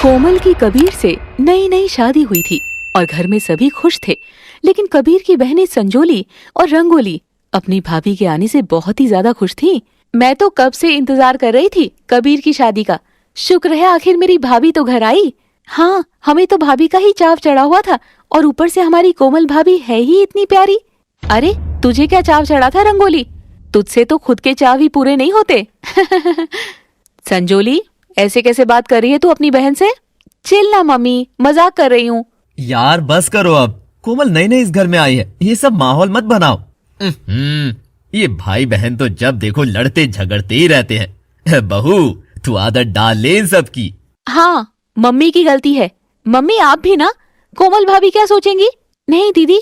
कोमल की कबीर से नई नई शादी हुई थी और घर में सभी खुश थे, लेकिन कबीर की बहनें संजोली और रंगोली अपनी भाभी के आने से बहुत ही ज्यादा खुश थीं। मैं तो कब से इंतजार कर रही थी कबीर की शादी का। शुक्र है आखिर मेरी भाभी तो घर आई। हाँ, हमें तो भाभी का ही चाव चढ़ा हुआ था और ऊपर से हमारी कोमल भाभी है ही इतनी प्यारी। अरे तुझे क्या चाव चढ़ा था रंगोली? तुझसे तो खुद के चाव ही पूरे नहीं होते। संजोली, ऐसे कैसे बात कर रही है तू अपनी बहन से? चिल ना मम्मी, मजाक कर रही हूँ। यार बस करो अब, कोमल नई नई इस घर में आई है, ये सब माहौल मत बनाओ। ये भाई बहन तो जब देखो लड़ते झगड़ते ही रहते हैं। बहू तू आदत डाल ले इन सब की। हाँ, मम्मी की गलती है। मम्मी आप भी ना, कोमल भाभी क्या सोचेंगी? नहीं दीदी,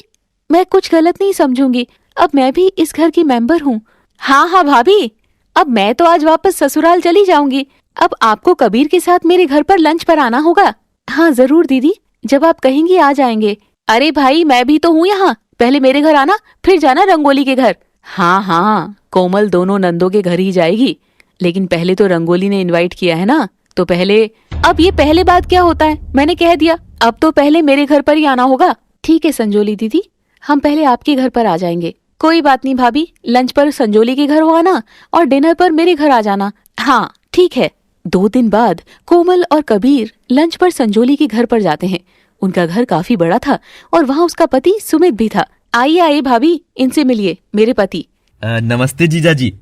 मैं कुछ गलत नहीं समझूंगी। अब मैं भी इस घर की मेंबर हूँ। हाँ हाँ भाभी, अब मैं तो आज वापस ससुराल चली जाऊंगी। अब आपको कबीर के साथ मेरे घर पर लंच पर आना होगा। हाँ जरूर दीदी, जब आप कहेंगी आ जाएंगे। अरे भाई मैं भी तो हूँ यहाँ, पहले मेरे घर आना फिर जाना रंगोली के घर। हाँ हाँ, कोमल दोनों नंदों के घर ही जाएगी, लेकिन पहले तो रंगोली ने इनवाइट किया है ना, तो पहले। अब ये पहले बात क्या होता है, मैंने कह दिया, अब तो पहले मेरे घर पर ही आना होगा। ठीक है संजोली दीदी, हम पहले आपके घर पर आ जाएंगे। कोई बात नहीं भाभी, लंच पर संजोली के घर हो आना और डिनर पर मेरे घर आ जाना। हाँ ठीक है। 2 दिन बाद कोमल और कबीर लंच पर संजोली के घर पर जाते हैं। उनका घर काफी बड़ा था और वहाँ उसका पति सुमित भी था। आइए आइए भाभी, इनसे मिलिए, मेरे पति। नमस्ते जीजा जी।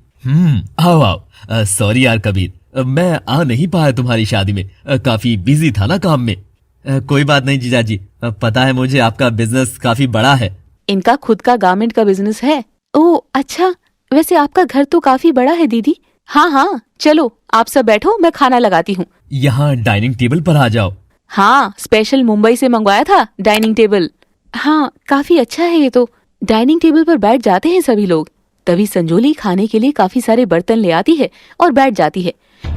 आओ आओ। सॉरी यार कबीर, मैं आ नहीं पाया तुम्हारी शादी में, काफी बिजी था ना काम में। कोई बात नहीं जीजा जी, पता है मुझे आपका बिजनेस काफी बड़ा है। इनका खुद का गारमेंट का बिजनेस है। ओह अच्छा, वैसे आपका घर तो काफी बड़ा है दीदी। हाँ हाँ चलो आप सब बैठो, मैं खाना लगाती हूँ। यहाँ डाइनिंग टेबल पर आ जाओ। हाँ, स्पेशल मुंबई से मंगवाया था डाइनिंग टेबल। हाँ काफी अच्छा है ये तो। डाइनिंग टेबल पर बैठ जाते हैं सभी लोग। तभी संजोली खाने के लिए काफी सारे बर्तन ले आती है और बैठ जाती है।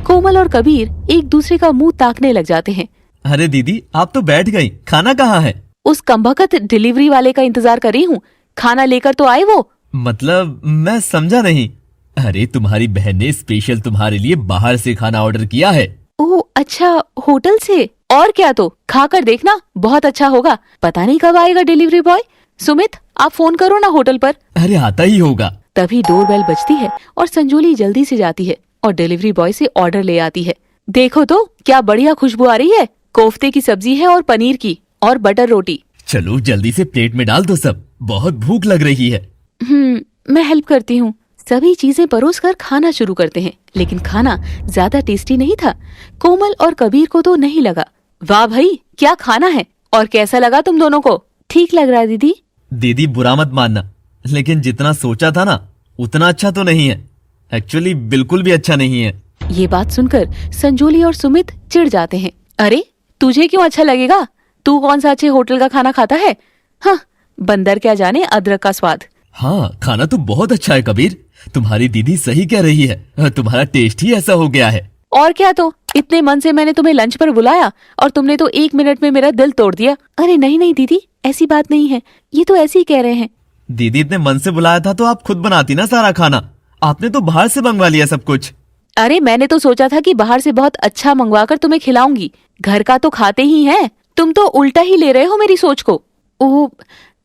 कोमल और कबीर एक दूसरे का मुंह ताकने लग जाते हैं। अरे दीदी आप तो बैठ गई, खाना कहाँ है? उस कमबख्त डिलीवरी वाले का इंतजार कर रही हूँ, खाना लेकर तो आए वो। मतलब मैं समझा नहीं। अरे तुम्हारी बहन ने स्पेशल तुम्हारे लिए बाहर से खाना ऑर्डर किया है। ओह अच्छा, होटल से? और क्या, तो खाकर देखना, बहुत अच्छा होगा। पता नहीं कब आएगा डिलीवरी बॉय। सुमित आप फोन करो ना होटल पर। अरे आता ही होगा। तभी डोरबेल बजती है और संजोली जल्दी से जाती है और डिलीवरी बॉय से ऑर्डर ले आती है। देखो तो क्या बढ़िया खुशबू आ रही है। कोफ्ते की सब्जी है और पनीर की और बटर रोटी। चलो जल्दी से प्लेट में डाल दो सब, बहुत भूख लग रही है। मैं हेल्प करती हूँ। सभी चीजें परोस कर खाना शुरू करते हैं, लेकिन खाना ज्यादा टेस्टी नहीं था। कोमल और कबीर को तो नहीं लगा। वाह भाई क्या खाना है, और कैसा लगा तुम दोनों को? ठीक लग रहा है दीदी। दीदी बुरा मत मानना, लेकिन जितना सोचा था ना उतना अच्छा तो नहीं है। एक्चुअली बिल्कुल भी अच्छा नहीं है। ये बात सुनकर संजोली और सुमित चिढ़ जाते हैं। अरे तुझे क्यों अच्छा लगेगा? तू कौन सा अच्छे होटल का खाना खाता है? हाँ, बंदर क्या जाने अदरक का स्वाद। हाँ खाना तो बहुत अच्छा है कबीर, तुम्हारी दीदी सही कह रही है, तुम्हारा टेस्ट ही ऐसा हो गया है। और क्या, तो इतने मन से मैंने तुम्हें लंच पर बुलाया और तुमने तो 1 मिनट में मेरा दिल तोड़ दिया। अरे नहीं नहीं दीदी, ऐसी बात नहीं है, ये तो ऐसे ही कह रहे हैं। दीदी इतने मन से बुलाया था तो आप खुद बनाती ना सारा खाना, आपने तो बाहर से मंगवा लिया सब कुछ। अरे मैंने तो सोचा था कि बाहर से बहुत अच्छा मंगवा कर तुम्हें खिलाऊंगी, घर का तो खाते ही हैं। तुम तो उल्टा ही ले रहे हो मेरी सोच को। ओह,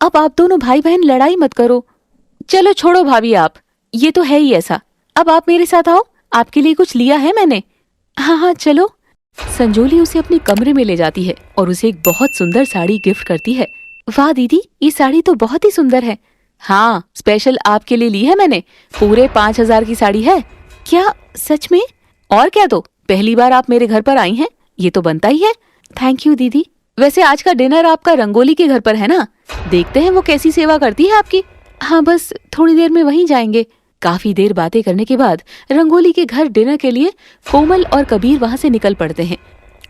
अब आप दोनों भाई बहन लड़ाई मत करो। चलो छोड़ो भाभी, आप ये तो है ही ऐसा। अब आप मेरे साथ आओ, आपके लिए कुछ लिया है मैंने। हाँ हाँ चलो। संजोली उसे अपने कमरे में ले जाती है और उसे एक बहुत सुंदर साड़ी गिफ्ट करती है। वाह दीदी, ये साड़ी तो बहुत ही सुंदर है। हाँ, स्पेशल आपके लिए ली है मैंने, पूरे 5000 की साड़ी है। क्या सच में? और क्या, तो पहली बार आप मेरे घर पर आई हैं, ये तो बनता ही है। थैंक यू दीदी। वैसे आज का डिनर आपका रंगोली के घर पर है ना? देखते हैं वो कैसी सेवा करती है आपकी। हाँ बस थोड़ी देर में वहीं जाएंगे। काफी देर बातें करने के बाद रंगोली के घर डिनर के लिए कोमल और कबीर वहाँ से निकल पड़ते हैं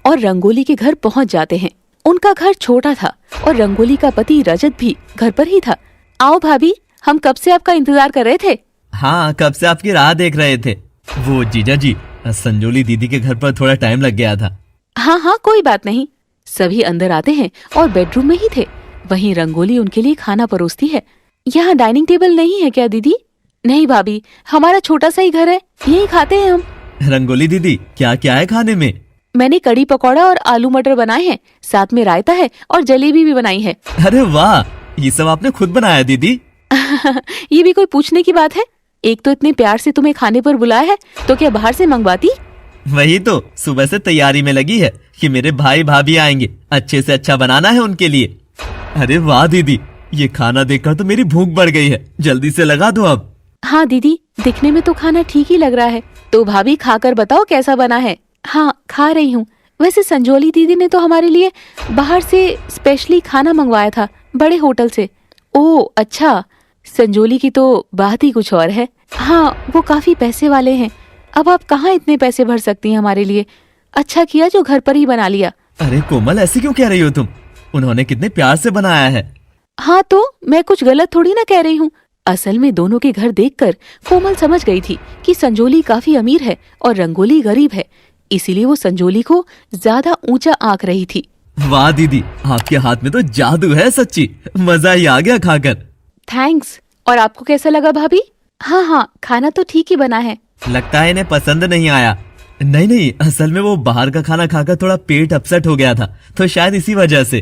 और रंगोली के घर पहुँच जाते हैं। उनका घर छोटा था और रंगोली का पति रजत भी घर पर ही था। आओ भाभी, हम कब से आपका इंतजार कर रहे थे। हाँ, कब से आपकी राह देख रहे थे। वो जीजा जी, संजोली दीदी के घर पर थोड़ा टाइम लग गया था। हाँ हाँ कोई बात नहीं। सभी अंदर आते हैं और बेडरूम में ही थे। वहीं रंगोली उनके लिए खाना परोसती है। यहाँ डाइनिंग टेबल नहीं है क्या दीदी? नहीं भाभी, हमारा छोटा सा ही घर है, यही खाते हैं हम। रंगोली दीदी क्या क्या है खाने में? मैंने कड़ी पकौड़ा और आलू मटर बनाए हैं, साथ में रायता है और जलेबी भी बनाई है। अरे वाह, ये सब आपने खुद बनाया दीदी? ये भी कोई पूछने की बात है? एक तो इतने प्यार से तुम्हें खाने पर बुलाया है, तो क्या बाहर से मंगवाती? वही तो, सुबह से तैयारी में लगी है कि मेरे भाई भाभी आएंगे, अच्छे से अच्छा बनाना है उनके लिए। अरे वाह दीदी, ये खाना देखकर तो मेरी भूख बढ़ गई है, जल्दी से लगा दो अब। हाँ दीदी, दिखने में तो खाना ठीक ही लग रहा है, तो भाभी खाकर बताओ कैसा बना है। हाँ, खा रही हूँ। वैसे संजोली दीदी ने तो हमारे लिए बाहर से स्पेशली खाना मंगवाया था, बड़े होटल से। ओह अच्छा, संजोली की तो बात ही कुछ और है। हाँ, वो काफी पैसे वाले हैं, अब आप कहाँ इतने पैसे भर सकती हैं हमारे लिए। अच्छा किया जो घर पर ही बना लिया। अरे कोमल, ऐसे क्यों कह रही हो तुम? उन्होंने कितने प्यार से बनाया है। हाँ तो मैं कुछ गलत थोड़ी ना कह रही हूँ। असल में दोनों के घर देखकर कोमल समझ गई थी कि संजोली काफी अमीर है और रंगोली गरीब है, इसीलिए वो संजोली को ज्यादा ऊंचा आंक रही थी। वाह दीदी, आपके हाथ में तो जादू है सच्ची, मजा ही आ गया खाकर। थैंक्स। और आपको कैसा लगा भाभी? हाँ हाँ, खाना तो ठीक ही बना है। लगता है इन्हें पसंद नहीं आया। नहीं नहीं, असल में वो बाहर का खाना खाकर थोड़ा पेट अपसेट हो गया था, तो शायद इसी वजह से।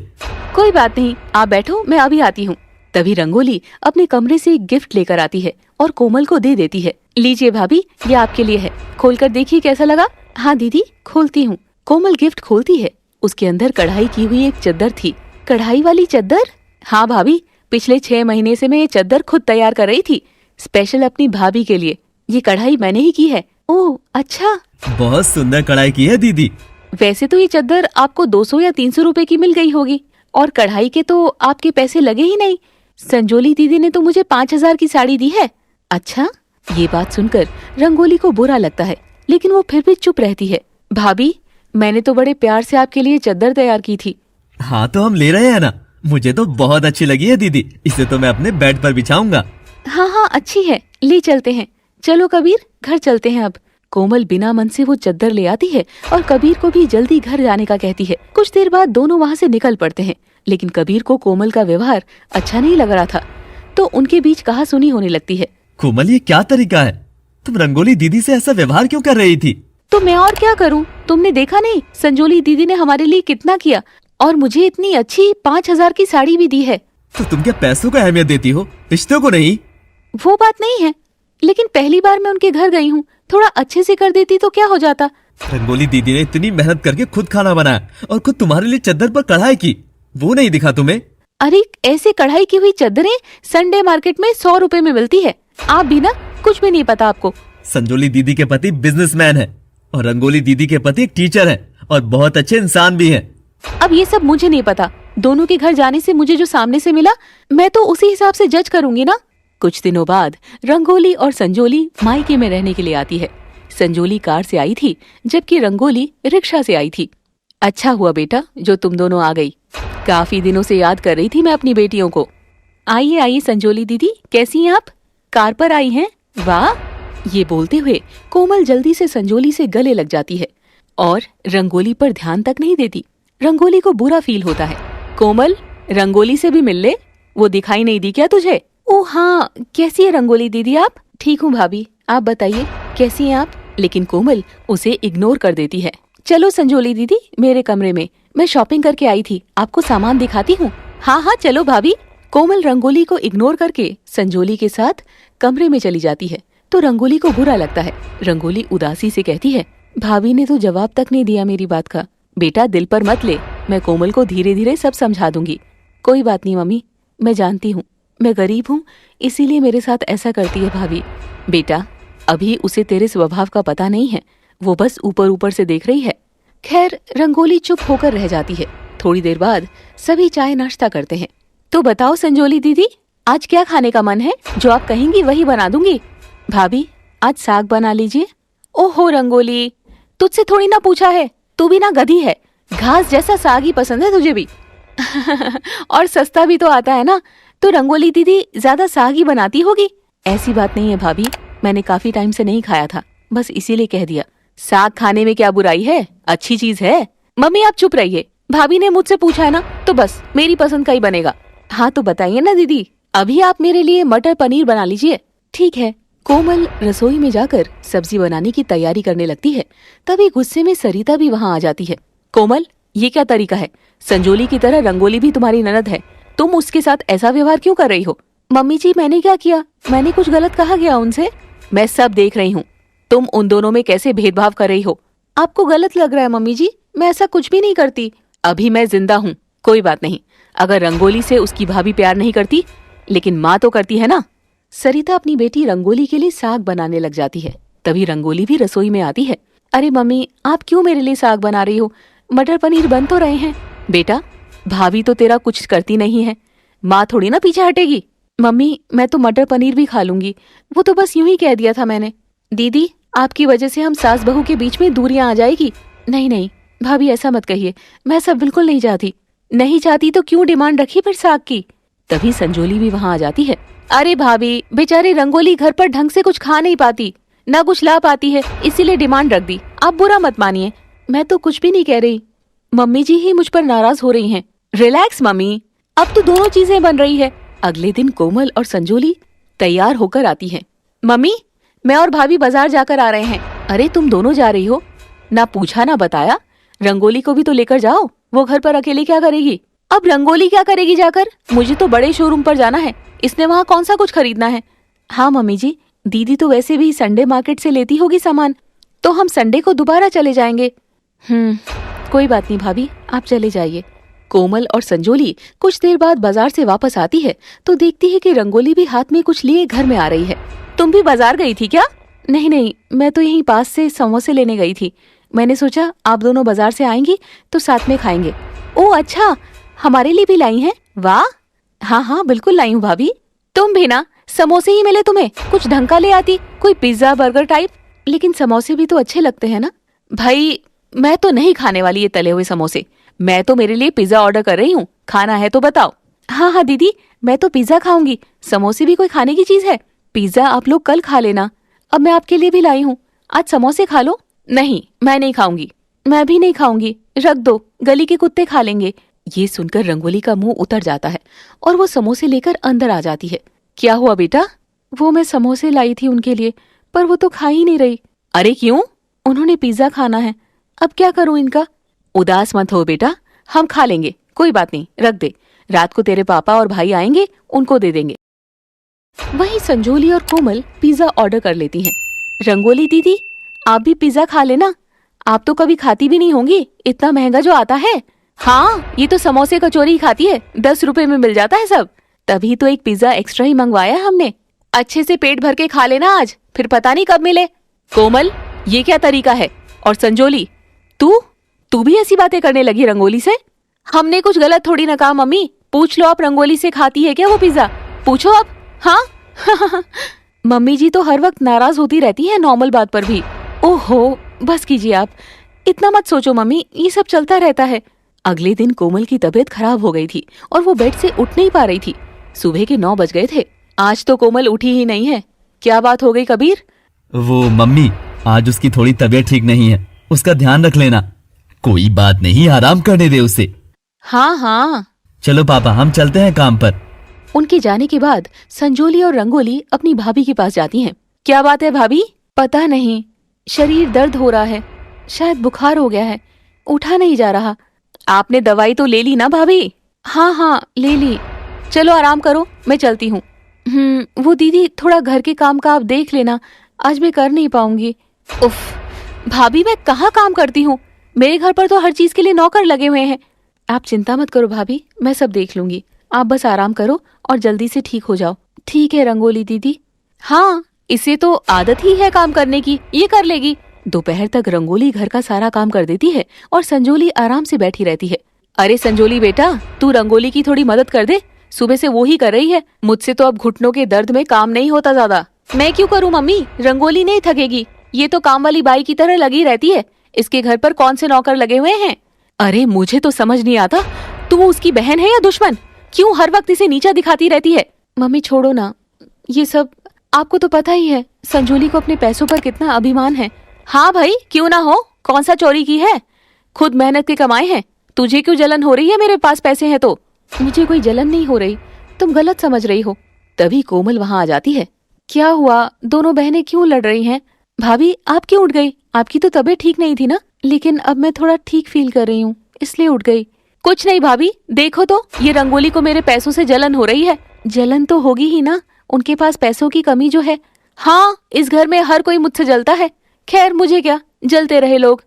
कोई बात नहीं, आप बैठो, मैं अभी आती हूँ। तभी रंगोली अपने कमरे से एक गिफ्ट लेकर आती है और कोमल को दे देती है। लीजिए भाभी, ये आपके लिए है, खोलकर देखिए कैसा लगा। हाँ दीदी, खोलती हूँ। कोमल गिफ्ट खोलती है, उसके अंदर कढ़ाई की हुई एक चद्दर थी। कढ़ाई वाली चद्दर? हाँ भाभी, पिछले 6 महीने से मैं ये चद्दर खुद तैयार कर रही थी, स्पेशल अपनी भाभी के लिए। ये कढ़ाई मैंने ही की है। ओह अच्छा, बहुत सुंदर कढ़ाई की है दीदी। वैसे तो ये चद्दर आपको 200 या 300 रुपए की मिल गई होगी, और कढ़ाई के तो आपके पैसे लगे ही नहीं। संजोली दीदी ने तो मुझे 5000 की साड़ी दी है। अच्छा, ये बात सुनकर रंगोली को बुरा लगता है, लेकिन वो फिर भी चुप रहती है। भाभी, मैंने तो बड़े प्यार से आपके लिए चद्दर तैयार की थी। हाँ तो हम ले रहे हैं ना, मुझे तो बहुत अच्छी लगी है दीदी, इसे तो मैं अपने बेड पर बिछाऊंगा। हाँ हाँ, अच्छी है, ले चलते हैं। चलो कबीर, घर चलते हैं अब। कोमल बिना मन से वो चद्दर ले आती है और कबीर को भी जल्दी घर जाने का कहती है। कुछ देर बाद दोनों वहाँ से निकल पड़ते हैं, लेकिन कबीर को कोमल का व्यवहार अच्छा नहीं लग रहा था, तो उनके बीच कहासुनी होने लगती है। कोमल, ये क्या तरीका है? तुम रंगोली दीदी से ऐसा व्यवहार क्यों कर रही थी? तो मैं और क्या करूं? तुमने देखा नहीं, संजोली दीदी ने हमारे लिए कितना किया, और मुझे इतनी अच्छी 5000 की साड़ी भी दी है। तो तुम क्या पैसों को अहमियत देती हो, रिश्तों को नहीं? वो बात नहीं है, लेकिन पहली बार मैं उनके घर गई हूँ, थोड़ा अच्छे से कर देती तो क्या हो जाता। रंगोली दीदी ने इतनी मेहनत करके खुद खाना बनाया और खुद तुम्हारे लिए चद्दर पर कढ़ाई की, वो नहीं दिखा तुम्हें? अरे ऐसे कढ़ाई की हुई चद्दरें संडे मार्केट में 100 रुपए में मिलती है। आप भी ना, कुछ भी नहीं पता आपको। संजोली दीदी के पति बिजनेसमैन है और रंगोली दीदी के पति एक टीचर है और बहुत अच्छे इंसान भी हैं। अब ये सब मुझे नहीं पता, दोनों के घर जाने से मुझे जो सामने से मिला, मैं तो उसी हिसाब से जज करूंगी ना। कुछ दिनों बाद रंगोली और संजोली मायके में रहने के लिए आती है। संजोली कार से आई थी, जबकि रंगोली रिक्शा से आई थी। अच्छा हुआ बेटा जो तुम दोनों आ गई, काफी दिनों से याद कर रही थी मैं अपनी बेटियों को। आइए आइए संजोली दीदी, कैसी हैं आप? कार पर आई हैं? वाह। ये बोलते हुए कोमल जल्दी से संजोली से गले लग जाती है और रंगोली पर ध्यान तक नहीं देती। रंगोली को बुरा फील होता है। कोमल, रंगोली से भी मिल ले, वो दिखाई नहीं दी क्या तुझे? ओ हाँ, कैसी है रंगोली दीदी आप? ठीक हूँ भाभी, आप बताइए कैसी हैं आप? लेकिन कोमल उसे इग्नोर कर देती है। चलो संजोली दीदी, मेरे कमरे में, मैं शॉपिंग करके आई थी, आपको सामान दिखाती हूँ। हाँ हाँ चलो भाभी। कोमल रंगोली को इग्नोर करके संजोली के साथ कमरे में चली जाती है, तो रंगोली को बुरा लगता है। रंगोली उदासी से कहती है, भाभी ने तो जवाब तक नहीं दिया मेरी बात का। बेटा दिल पर मत ले, मैं कोमल को धीरे धीरे सब समझा दूंगी। कोई बात नहीं मम्मी, मैं जानती हूँ मैं गरीब हूँ, इसीलिए मेरे साथ ऐसा करती है भाभी। बेटा अभी उसे तेरे स्वभाव का पता नहीं है, वो बस ऊपर ऊपर से देख रही है। खैर रंगोली चुप होकर रह जाती है। थोड़ी देर बाद सभी चाय नाश्ता करते हैं। तो बताओ संजोली दीदी, आज क्या खाने का मन है? जो आप कहेंगी वही बना दूंगी। भाभी आज साग बना लीजिए। ओहो रंगोली, तुझसे थोड़ी ना पूछा है, तू भी ना गधी है, घास जैसा साग ही पसंद है तुझे भी। और सस्ता भी तो आता है ना, तो रंगोली दीदी ज्यादा साग ही बनाती होगी। ऐसी बात नहीं है भाभी, मैंने काफी टाइम से नहीं खाया था, बस इसीलिए कह दिया। साग खाने में क्या बुराई है, अच्छी चीज है। मम्मी आप चुप रहिए, भाभी ने मुझसे पूछा है ना, तो बस मेरी पसंद का ही बनेगा। हाँ तो बताइए ना दीदी, अभी आप मेरे लिए मटर पनीर बना लीजिए। ठीक है, कोमल रसोई में जाकर सब्जी बनाने की तैयारी करने लगती है। तभी गुस्से में सरिता भी वहां आ जाती है। कोमल, ये क्या तरीका है? संजोली की तरह रंगोली भी तुम्हारी ननद है, तुम उसके साथ ऐसा व्यवहार क्यों कर रही हो? मम्मी जी, मैंने क्या किया? मैंने कुछ गलत कहा गया उनसे? मैं सब देख रही हूँ, तुम उन दोनों में कैसे भेदभाव कर रही हो। आपको गलत लग रहा है मम्मी जी, मैं ऐसा कुछ भी नहीं करती। अभी मैं जिंदा हूँ, कोई बात नहीं। अगर रंगोली से उसकी भाभी प्यार नहीं करती, लेकिन माँ तो करती है ना। सरिता अपनी बेटी रंगोली के लिए साग बनाने लग जाती है। तभी रंगोली भी रसोई में आती है। अरे मम्मी, आप क्यों मेरे लिए साग बना रही हो? मटर पनीर बन तो रहे हैं। बेटा, भाभी तो तेरा कुछ करती नहीं है, माँ थोड़ी ना पीछे हटेगी। मम्मी, मैं तो मटर पनीर भी खा लूंगी, वो तो बस यूं ही कह दिया था मैंने। दीदी, आपकी वजह से हम सास बहू के बीच में दूरियां आ जाएगी। नहीं नहीं भाभी, ऐसा मत कहिए, मैं सब बिल्कुल नहीं चाहती। नहीं चाहती तो क्यों डिमांड रखी फिर साग की? तभी संजोली भी वहां आ जाती है। अरे भाभी, बेचारी रंगोली घर पर ढंग से कुछ खा नहीं पाती, ना कुछ ला पाती है, इसीलिए डिमांड रख दी। आप बुरा मत मानिए, मैं तो कुछ भी नहीं कह रही। मम्मी जी ही मुझ पर नाराज हो रही हैं। रिलैक्स मम्मी, अब तो दोनों चीजें बन रही है। अगले दिन कोमल और संजोली तैयार होकर आती हैं। मम्मी, मैं और भाभी बाजार जाकर आ रहे हैं। अरे तुम दोनों जा रही हो? ना पूछा ना बताया। रंगोली को भी तो लेकर जाओ, वो घर पर अकेले क्या करेगी? अब रंगोली क्या करेगी जाकर? मुझे तो बड़े शोरूम पर जाना है, इसने वहाँ कौन सा कुछ खरीदना है। हाँ मम्मी जी, दीदी तो वैसे भी संडे मार्केट से लेती होगी सामान, तो हम संडे को दोबारा चले जाएंगे। कोई बात नहीं भाभी, आप चले जाइए। कोमल और संजोली कुछ देर बाद बाजार से वापस आती है तो देखती है कि रंगोली भी हाथ में कुछ लिए घर में आ रही है। तुम भी बाजार गई थी क्या? नहीं नहीं, मैं तो यहीं पास से समोसे लेने गई थी। मैंने सोचा आप दोनों बाजार से आएंगी तो साथ में खाएंगे। ओह अच्छा, हमारे लिए भी लाई हैं? वाह, हाँ हाँ बिल्कुल लाई हूँ भाभी। तुम भी ना, समोसे ही मिले तुम्हें, कुछ ढंग का ले आती, कोई पिज्जा बर्गर टाइप। लेकिन समोसे भी तो अच्छे लगते हैं ना। भाई, मैं तो नहीं खाने वाली ये तले हुए समोसे, मैं तो मेरे लिए पिज्जा ऑर्डर कर रही हूँ, खाना है तो बताओ। हाँ हाँ दीदी, मैं तो पिज्जा खाऊंगी, समोसे भी कोई खाने की चीज है? पिज्जा आप लोग कल खा लेना, अब मैं आपके लिए भी लाई हूँ, आज समोसे खा लो। नहीं, मैं नहीं खाऊंगी। मैं भी नहीं खाऊंगी, रख दो, गली के कुत्ते खा लेंगे। ये सुनकर रंगोली का मुंह उतर जाता है और वो समोसे लेकर अंदर आ जाती है। क्या हुआ बेटा? वो मैं समोसे लाई थी उनके लिए, पर वो तो खा ही नहीं रही। अरे क्यों? उन्होंने पिज्जा खाना है, अब क्या करूं इनका? उदास मत हो बेटा, हम खा लेंगे, कोई बात नहीं, रख दे, रात को तेरे पापा और भाई आएंगे, उनको दे देंगे। वहीं संजोली और कोमल पिज्जा ऑर्डर कर लेती हैं। रंगोली दीदी, आप भी पिज्जा खा लेना, आप तो कभी खाती भी नहीं होंगी, इतना महंगा जो आता है। हाँ, ये तो समोसे कचौरी ही खाती है, 10 रुपए में मिल जाता है सब। तभी तो एक पिज्जा एक्स्ट्रा ही मंगवाया हमने। अच्छे से पेट भर के खा लेना आज, फिर पता नहीं कब मिले। कोमल, ये क्या तरीका है? और संजोली, तू भी ऐसी बातें करने लगी रंगोली से? हमने कुछ गलत थोड़ी ना कहा मम्मी, पूछ लो आप रंगोली से खाती है क्या वो पिज्जा, पूछो अब। हाँ मम्मी जी तो हर वक्त नाराज होती रहती है नॉर्मल बात पर भी। ओहो, बस कीजिए आप, इतना मत सोचो मम्मी, ये सब चलता रहता है। अगले दिन कोमल की तबीयत खराब हो गई थी और वो बेड से उठ नहीं पा रही थी। सुबह के 9 बज गए थे, आज तो कोमल उठी ही नहीं है। क्या बात हो गई कबीर? वो मम्मी, आज उसकी थोड़ी तबीयत ठीक नहीं है, उसका ध्यान रख लेना। कोई बात नहीं, आराम करने दे उसे। हाँ हाँ। चलो पापा, हम चलते हैं काम पर। उनके जाने के बाद संजोली और रंगोली अपनी भाभी के पास जाती हैं। क्या बात है भाभी? पता नहीं, शरीर दर्द हो रहा है, शायद बुखार हो गया है, उठा नहीं जा रहा। आपने दवाई तो ले ली ना भाभी? हाँ हाँ ले ली। चलो आराम करो, मैं चलती हूँ। वो दीदी, थोड़ा घर के काम का आप देख लेना, आज मैं कर नहीं पाऊंगी। उफ भाभी, मैं कहाँ काम करती हूँ, मेरे घर पर तो हर चीज के लिए नौकर लगे हुए हैं। आप चिंता मत करो भाभी, मैं सब देख लूंगी, आप बस आराम करो और जल्दी से ठीक हो जाओ। ठीक है रंगोली दीदी। हाँ, इसे तो आदत ही है काम करने की, ये कर लेगी। दोपहर तक रंगोली घर का सारा काम कर देती है और संजोली आराम से बैठी रहती है। अरे संजोली बेटा, तू रंगोली की थोड़ी मदद कर दे, सुबह से वो ही कर रही है, मुझसे तो अब घुटनों के दर्द में काम नहीं होता ज्यादा। मैं क्यों करूँ मम्मी, रंगोली नहीं थकेगी, ये तो काम वाली बाई की तरह लगी रहती है, इसके घर पर कौन से नौकर लगे हुए हैं? अरे मुझे तो समझ नहीं आता, तू उसकी बहन है या दुश्मन? क्यों हर वक्त इसे नीचा दिखाती रहती है? मम्मी छोड़ो ना, ये सब आपको तो पता ही है, संजोली को अपने पैसों पर कितना अभिमान है। हाँ भाई, क्यों ना हो, कौन सा चोरी की है, खुद मेहनत के कमाए हैं, तुझे क्यों जलन हो रही है मेरे पास पैसे हैं तो? मुझे कोई जलन नहीं हो रही, तुम गलत समझ रही हो। तभी कोमल वहां आ जाती है। क्या हुआ? दोनों बहनें क्यों लड़ रही हैं? भाभी आप क्यों उठ गई? आपकी तो तबीयत ठीक नहीं थी ना? लेकिन अब मैं थोड़ा ठीक फील कर रही हूँ, इसलिए उठ गई। कुछ नहीं भाभी, देखो तो ये रंगोली को मेरे पैसों से जलन हो रही है। जलन तो होगी ही ना, उनके पास पैसों की कमी जो है। हाँ, इस घर में हर कोई मुझसे जलता है। खैर मुझे क्या, जलते रहे लोग।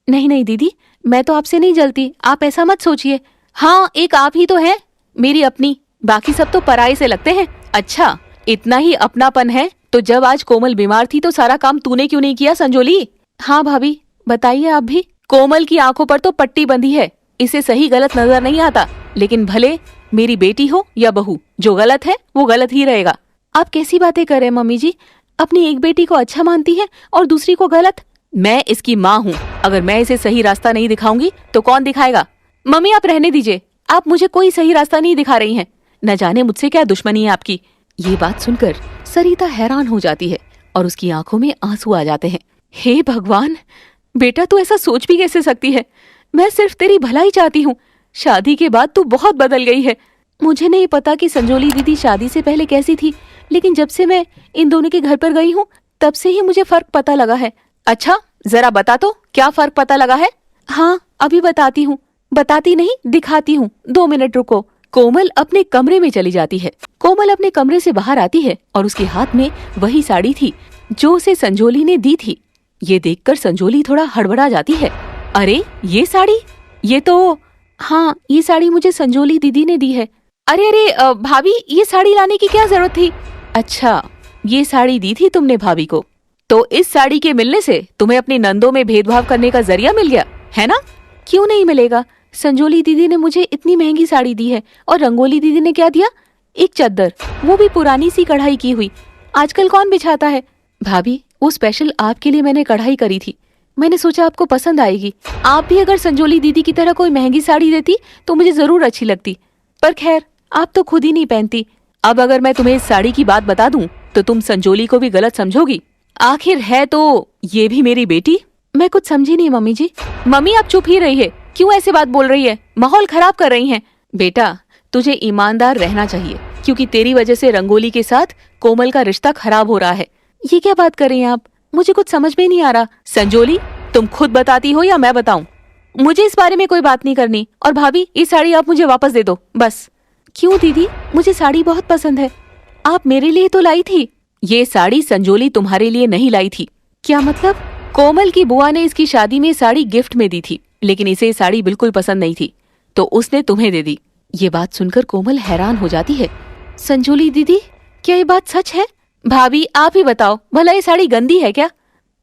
नहीं नहीं दीदी, मैं तो आपसे नहीं जलती, आप ऐसा मत सोचिए। हाँ, एक आप ही तो हैं मेरी अपनी, बाकी सब तो पराये से लगते हैं। अच्छा, इतना ही अपनापन है तो जब आज कोमल बीमार थी तो सारा काम तूने क्यों नहीं किया संजोली? हाँ भाभी, बताइए आप भी। कोमल की आंखों पर तो पट्टी बंधी है, इसे सही गलत नजर नहीं आता, लेकिन भले मेरी बेटी हो या बहू, जो गलत है वो गलत ही रहेगा। आप कैसी बातें कर रहे हैं मम्मी जी? अपनी एक बेटी को अच्छा मानती है और दूसरी को गलत। मैं इसकी माँ हूँ, अगर मैं इसे सही रास्ता नहीं दिखाऊंगी तो कौन दिखाएगा? मम्मी आप रहने दीजिए, आप मुझे कोई सही रास्ता नहीं दिखा रही हैं। न जाने मुझसे क्या दुश्मनी है आपकी। ये बात सुनकर सरिता हैरान हो जाती है और उसकी आंखों में आंसू आ जाते हैं। हे भगवान, बेटा तू ऐसा सोच भी कैसे सकती है? मैं सिर्फ तेरी भलाई चाहती हूँ। शादी के बाद तू बहुत बदल गई है। मुझे नहीं पता कि संजोली दीदी शादी से पहले कैसी थी, लेकिन जब से मैं इन दोनों के घर पर गई हूँ तब से ही मुझे फर्क पता लगा है। अच्छा, जरा बता तो क्या फर्क पता लगा है? हाँ, अभी बताती हूँ। बताती नहीं, दिखाती हूँ, 2 मिनट रुको। कोमल अपने कमरे में चली जाती है। कोमल अपने कमरे से बाहर आती है और उसके हाथ में वही साड़ी थी जो उसे संजोली ने दी थी। ये देखकर संजोली थोड़ा हड़बड़ा जाती है। अरे ये साड़ी, ये तो, हाँ ये साड़ी मुझे संजोली दीदी ने दी है। अरे भाभी, ये साड़ी लाने की क्या जरूरत थी? अच्छा, ये साड़ी दी थी तुमने भाभी को, तो इस साड़ी के मिलने से तुम्हें अपनी नंदों में भेदभाव करने का जरिया मिल गया है ना? क्यों नहीं मिलेगा? संजोली दीदी ने मुझे इतनी महंगी साड़ी दी है और रंगोली दीदी ने क्या दिया? एक चद्दर, वो भी पुरानी सी कढ़ाई की हुई। आजकल कौन बिछाता है? भाभी, वो स्पेशल आपके लिए मैंने कढ़ाई करी थी। मैंने सोचा आपको पसंद आएगी। आप भी अगर संजोली दीदी की तरह कोई महंगी साड़ी देती तो मुझे जरूर अच्छी लगती, पर खैर आप तो खुद ही नहीं पहनती। अब अगर मैं तुम्हें इस साड़ी की बात बता दूं तो तुम संजोली को भी गलत समझोगी। आखिर है तो ये भी मेरी बेटी। मैं कुछ समझी नहीं मम्मी जी। मम्मी आप चुप ही रहिए, क्यों ऐसे बात बोल रही है? माहौल खराब कर रही हैं। बेटा, तुझे ईमानदार रहना चाहिए, क्योंकि तेरी वजह से रंगोली के साथ कोमल का रिश्ता खराब हो रहा है। ये क्या बात कर रही हैं आप? मुझे कुछ समझ में नहीं आ रहा। संजोली, तुम खुद बताती हो या मैं बताऊं? मुझे इस बारे में कोई बात नहीं करनी। और भाभी, ये साड़ी आप मुझे वापस दे दो बस। क्यों दीदी? मुझे साड़ी बहुत पसंद है। आप मेरे लिए तो लाई थी। ये साड़ी संजोली तुम्हारे लिए नहीं लाई थी। क्या मतलब? कोमल की बुआ ने इसकी शादी में साड़ी गिफ्ट में दी थी, लेकिन इसे साड़ी बिल्कुल पसंद नहीं थी, तो उसने तुम्हें दे दी। ये बात सुनकर कोमल हैरान हो जाती है। संजोली दीदी, क्या ये बात सच है? भाभी आप ही बताओ, भला ये साड़ी गंदी है क्या?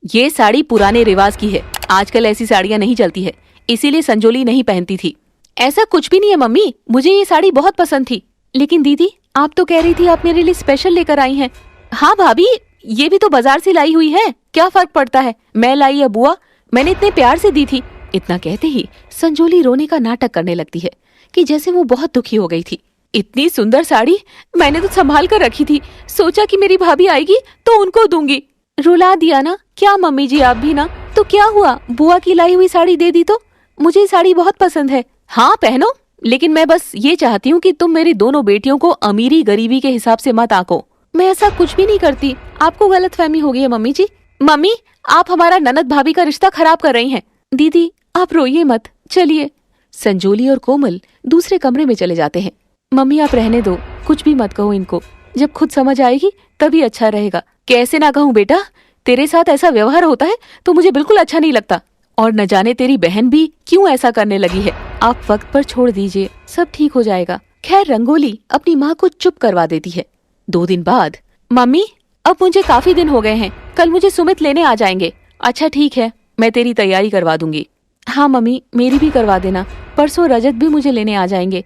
ये साड़ी पुराने रिवाज की है, आजकल ऐसी साड़ियाँ नहीं चलती है, इसीलिए संजोली नहीं पहनती थी। ऐसा कुछ भी नहीं है मम्मी, मुझे ये साड़ी बहुत पसंद थी। लेकिन दीदी, आप तो कह रही थी आप मेरे लिए स्पेशल लेकर आई हैं। हाँ भाभी, ये भी तो बाजार से लाई हुई है, क्या फर्क पड़ता है? मैं लाई या बुआ, मैंने इतने प्यार से दी थी। इतना कहते ही संजोली रोने का नाटक करने लगती है कि जैसे वो बहुत दुखी हो गई थी। इतनी सुंदर साड़ी मैंने तो संभाल कर रखी थी, सोचा कि मेरी भाभी आएगी तो उनको दूंगी। रुला दिया ना? क्या मम्मी जी आप भी ना? तो क्या हुआ, बुआ की लाई हुई साड़ी दे दी तो? मुझे ये साड़ी बहुत पसंद है। हाँ पहनो, लेकिन मैं बस ये चाहती हूँ कि तुम मेरी दोनों बेटियों को अमीरी गरीबी के हिसाब से मत आंको। मैं ऐसा कुछ भी नहीं करती, आपको गलतफहमी हो गई है मम्मी जी। मम्मी, आप हमारा ननद भाभी का रिश्ता खराब कर रही हैं। दीदी आप रोइए मत, चलिए। संजोली और कोमल दूसरे कमरे में चले जाते हैं। मम्मी आप रहने दो, कुछ भी मत कहो इनको, जब खुद समझ आएगी तभी अच्छा रहेगा। कैसे ना कहूँ बेटा, तेरे साथ ऐसा व्यवहार होता है तो मुझे बिल्कुल अच्छा नहीं लगता, और न जाने तेरी बहन भी क्यों ऐसा करने लगी है। आप वक्त पर छोड़ दीजिए, सब ठीक हो जाएगा। खैर रंगोली अपनी माँ को चुप करवा देती है। 2 दिन बाद, मम्मी अब मुझे काफी दिन हो गए हैं, कल मुझे सुमित लेने आ जाएंगे। अच्छा ठीक है, मैं तेरी तैयारी करवा दूंगी। हाँ मम्मी, मेरी भी करवा देना, परसों रजत भी मुझे लेने आ जाएंगे।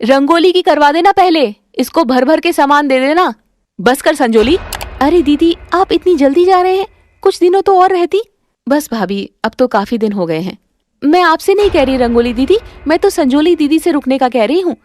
रंगोली की करवा देना पहले, इसको भर भर के सामान दे देना। बस कर संजोली। अरे दीदी आप इतनी जल्दी जा रहे हैं, कुछ दिनों तो और रहती। बस भाभी, अब तो काफी दिन हो गए हैं। मैं आपसे नहीं कह रही रंगोली दीदी, मैं तो संजोली दीदी से रुकने का कह रही हूँ।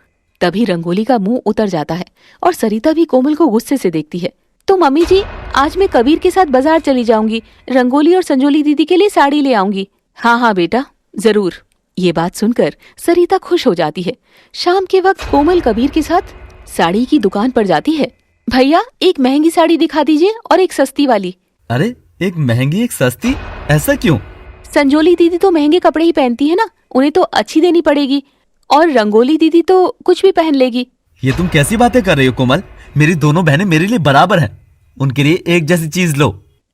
तभी रंगोली का मुंह उतर जाता है और सरिता भी कोमल को गुस्से से देखती है। तो मम्मी जी, आज मैं कबीर के साथ बाजार चली जाऊंगी, रंगोली और संजोली दीदी के लिए साड़ी ले आऊंगी। हाँ हाँ बेटा, जरूर। ये बात सुनकर सरिता खुश हो जाती है। शाम के वक्त कोमल कबीर के साथ साड़ी की दुकान पर जाती है। भैया एक महंगी साड़ी दिखा दीजिए और एक सस्ती वाली। अरे एक महंगी एक सस्ती, ऐसा क्यों? संजोली दीदी तो महंगे कपड़े ही पहनती है ना, उन्हें तो अच्छी देनी पड़ेगी। और रंगोली दीदी तो कुछ भी पहन लेगी। ये तुम कैसी बातें कर रही हो कोमल? मेरी दोनों बहनें मेरे लिए बराबर हैं। उनके लिए एक जैसी चीज लो।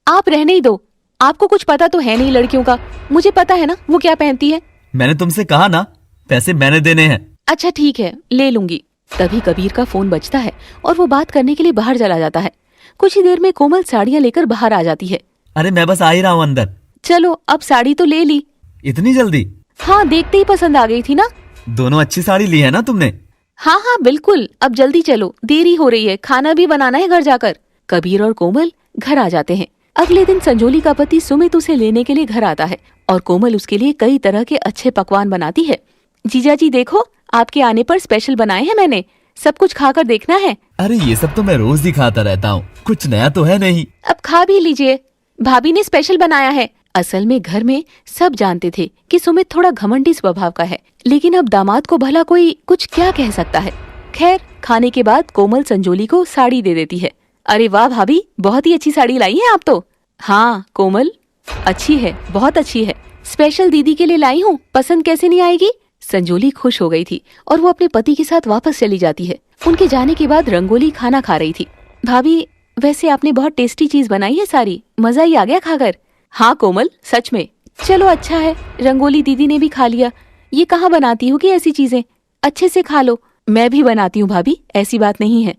आप रहने ही दो, आपको कुछ पता तो है नहीं लड़कियों का। मुझे पता है ना वो क्या पहनती है। मैंने तुमसे कहा ना, पैसे मैंने देने हैं। अच्छा ठीक है, ले लूंगी। तभी कबीर का फोन बजता है और वो बात करने के लिए बाहर चला जाता है। कुछ ही देर में कोमल साड़ियाँ लेकर बाहर आ जाती है। अरे मैं बस आ ही रहा हूँ अंदर। चलो अब साड़ी तो ले ली। इतनी जल्दी? हाँ, देखते ही पसंद आ गई थी ना। दोनों अच्छी साड़ी ली है ना तुमने? हाँ हाँ बिल्कुल, अब जल्दी चलो, देरी हो रही है, खाना भी बनाना है घर जाकर। कबीर और कोमल घर आ जाते हैं। अगले दिन संजोली का पति सुमित उसे लेने के लिए घर आता है और कोमल उसके लिए कई तरह के अच्छे पकवान बनाती है। जीजा जी देखो, आपके आने पर स्पेशल बनाए हैं मैंने, सब कुछ खाकर देखना है। अरे ये सब तो मैं रोज ही खाता रहता हूँ, कुछ नया तो है नहीं। अब खा भी लीजिए, भाभी ने स्पेशल बनाया है। असल में घर में सब जानते थे कि सुमित थोड़ा घमंडी स्वभाव का है, लेकिन अब दामाद को भला कोई कुछ क्या कह सकता है। खैर, खाने के बाद कोमल संजोली को साड़ी दे देती है। अरे वाह भाभी, बहुत ही अच्छी साड़ी लाई है आप तो। हाँ कोमल, अच्छी है, बहुत अच्छी है, स्पेशल दीदी के लिए लाई हूँ, पसंद कैसे नहीं आएगी। संजोली खुश हो गई थी और वो अपने पति के साथ वापस चली जाती है। उनके जाने के बाद रंगोली खाना खा रही थी। भाभी वैसे आपने बहुत टेस्टी चीज बनाई है सारी, मजा ही आ गया खाकर। हाँ कोमल, सच में। चलो अच्छा है, रंगोली दीदी ने भी खा लिया। ये कहाँ बनाती हो कि ऐसी चीजें, अच्छे से खा लो। मैं भी बनाती हूँ भाभी, ऐसी बात नहीं है।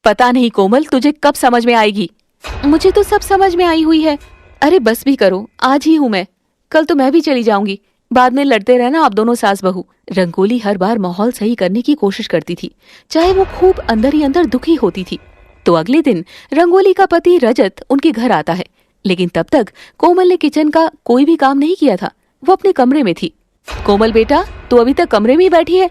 पता नहीं कोमल, तुझे कब समझ में आएगी। मुझे तो सब समझ में आई हुई है। अरे बस भी करो, आज ही हूँ मैं, कल तो मैं भी चली जाऊंगी। बाद में लड़ते रहना आप दोनों सास बहू। रंगोली हर बार माहौल सही करने की कोशिश करती थी, चाहे वो खूब अंदर ही अंदर दुखी होती थी। तो अगले दिन रंगोली का पति रजत उनके घर आता है, लेकिन तब तक कोमल ने किचन का कोई भी काम नहीं किया था, वो अपने कमरे में थी। कोमल बेटा, तू अभी तक कमरे में ही बैठी है,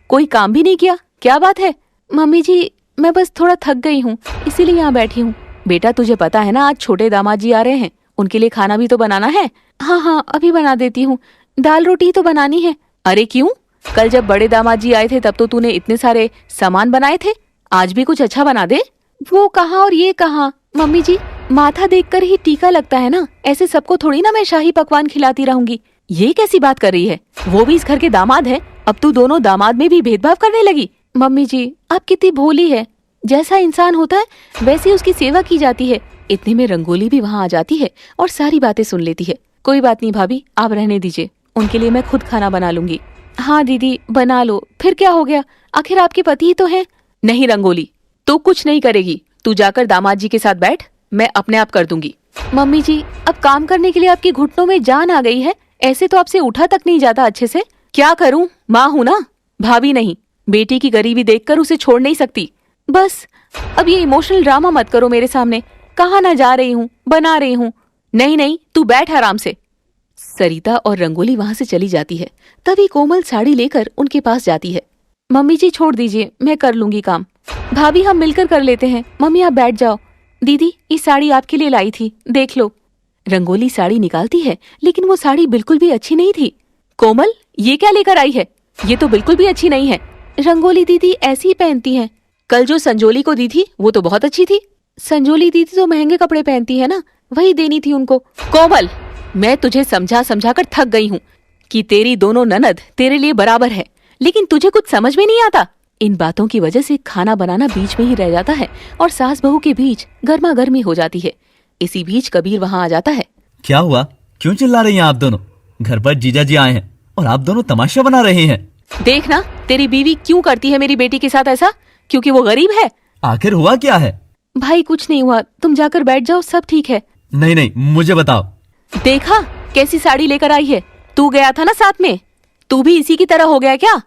कोई काम भी नहीं किया, क्या बात है? मम्मी जी, मैं बस थोड़ा थक गई हूँ, इसीलिए यहाँ बैठी हूँ। बेटा तुझे पता है ना, आज छोटे दामाद जी आ रहे हैं, उनके लिए खाना भी तो बनाना है। हाँ हाँ अभी बना देती हूँ, दाल रोटी तो बनानी है। अरे क्यों? कल जब बड़े दामाद जी आए थे तब तो तूने इतने सारे सामान बनाए थे, आज भी कुछ अच्छा बना दे। वो कहाँ और ये कहाँ मम्मी जी, माथा देखकर ही टीका लगता है ना, ऐसे सबको थोड़ी ना मैं शाही पकवान खिलाती रहूंगी। ये कैसी बात कर रही है, वो भी इस घर के दामाद है, अब तू दोनों दामाद में भी भेदभाव करने लगी। मम्मी जी आप कितनी भोली है, जैसा इंसान होता है वैसे उसकी सेवा की जाती है। इतने में रंगोली भी वहाँ आ जाती है और सारी बातें सुन लेती है। कोई बात नहीं भाभी, आप रहने दीजिए, उनके लिए मैं खुद खाना बना लूंगी। हाँ दीदी बना लो, फिर क्या हो गया, आखिर आपके पति ही तो हैं। नहीं रंगोली, तो कुछ नहीं करेगी, तू जाकर दामाद जी के साथ बैठ, मैं अपने आप कर दूंगी। मम्मी जी अब काम करने के लिए आपके घुटनों में जान आ गई है, ऐसे तो आपसे उठा तक नहीं जाता अच्छे से। क्या करूं, माँ हूं ना, भाभी नहीं। बेटी की गरीबी देखकर उसे छोड़ नहीं सकती। बस अब ये इमोशनल ड्रामा मत करो मेरे सामने, कहाँ ना जा रही हूँ, बना रही हूँ। नहीं नहीं, तू बैठ आराम से। सरिता और रंगोली वहां से चली जाती है। तभी कोमल साड़ी लेकर उनके पास जाती है। मम्मी जी छोड़ दीजिए, मैं कर लूंगी काम। भाभी हम मिलकर कर लेते हैं, मम्मी आप बैठ जाओ। दीदी ये साड़ी आपके लिए लाई थी, देख लो। रंगोली साड़ी निकालती है, लेकिन वो साड़ी बिल्कुल भी अच्छी नहीं थी। कोमल ये क्या लेकर आई है, ये तो बिल्कुल भी अच्छी नहीं है। रंगोली दीदी ऐसी ही पहनती है, कल जो संजोली को दी थी वो तो बहुत अच्छी थी। संजोली दीदी तो महंगे कपड़े पहनती है ना, वही देनी थी उनको। कोमल मैं तुझे समझा समझा कर थक गई हूँ कि तेरी दोनों ननद तेरे लिए बराबर है, लेकिन तुझे कुछ समझ में नहीं आता। इन बातों की वजह से खाना बनाना बीच में ही रह जाता है और सास बहू के बीच गर्मा गर्मी हो जाती है। इसी बीच कबीर वहाँ आ जाता है। क्या हुआ, क्यों चिल्ला रही हैं आप दोनों? घर पर जीजा जी आए हैं और आप दोनों तमाशा बना रहे हैं। देखना तेरी बीवी क्यों करती है मेरी बेटी के साथ ऐसा, क्योंकि वो गरीब है। आखिर हुआ क्या है? भाई कुछ नहीं हुआ, तुम जाकर बैठ जाओ, सब ठीक है। नहीं नहीं, मुझे बताओ। देखा कैसी साड़ी लेकर आई है, तू गया था ना साथ में, तू भी इसी की तरह हो गया क्या?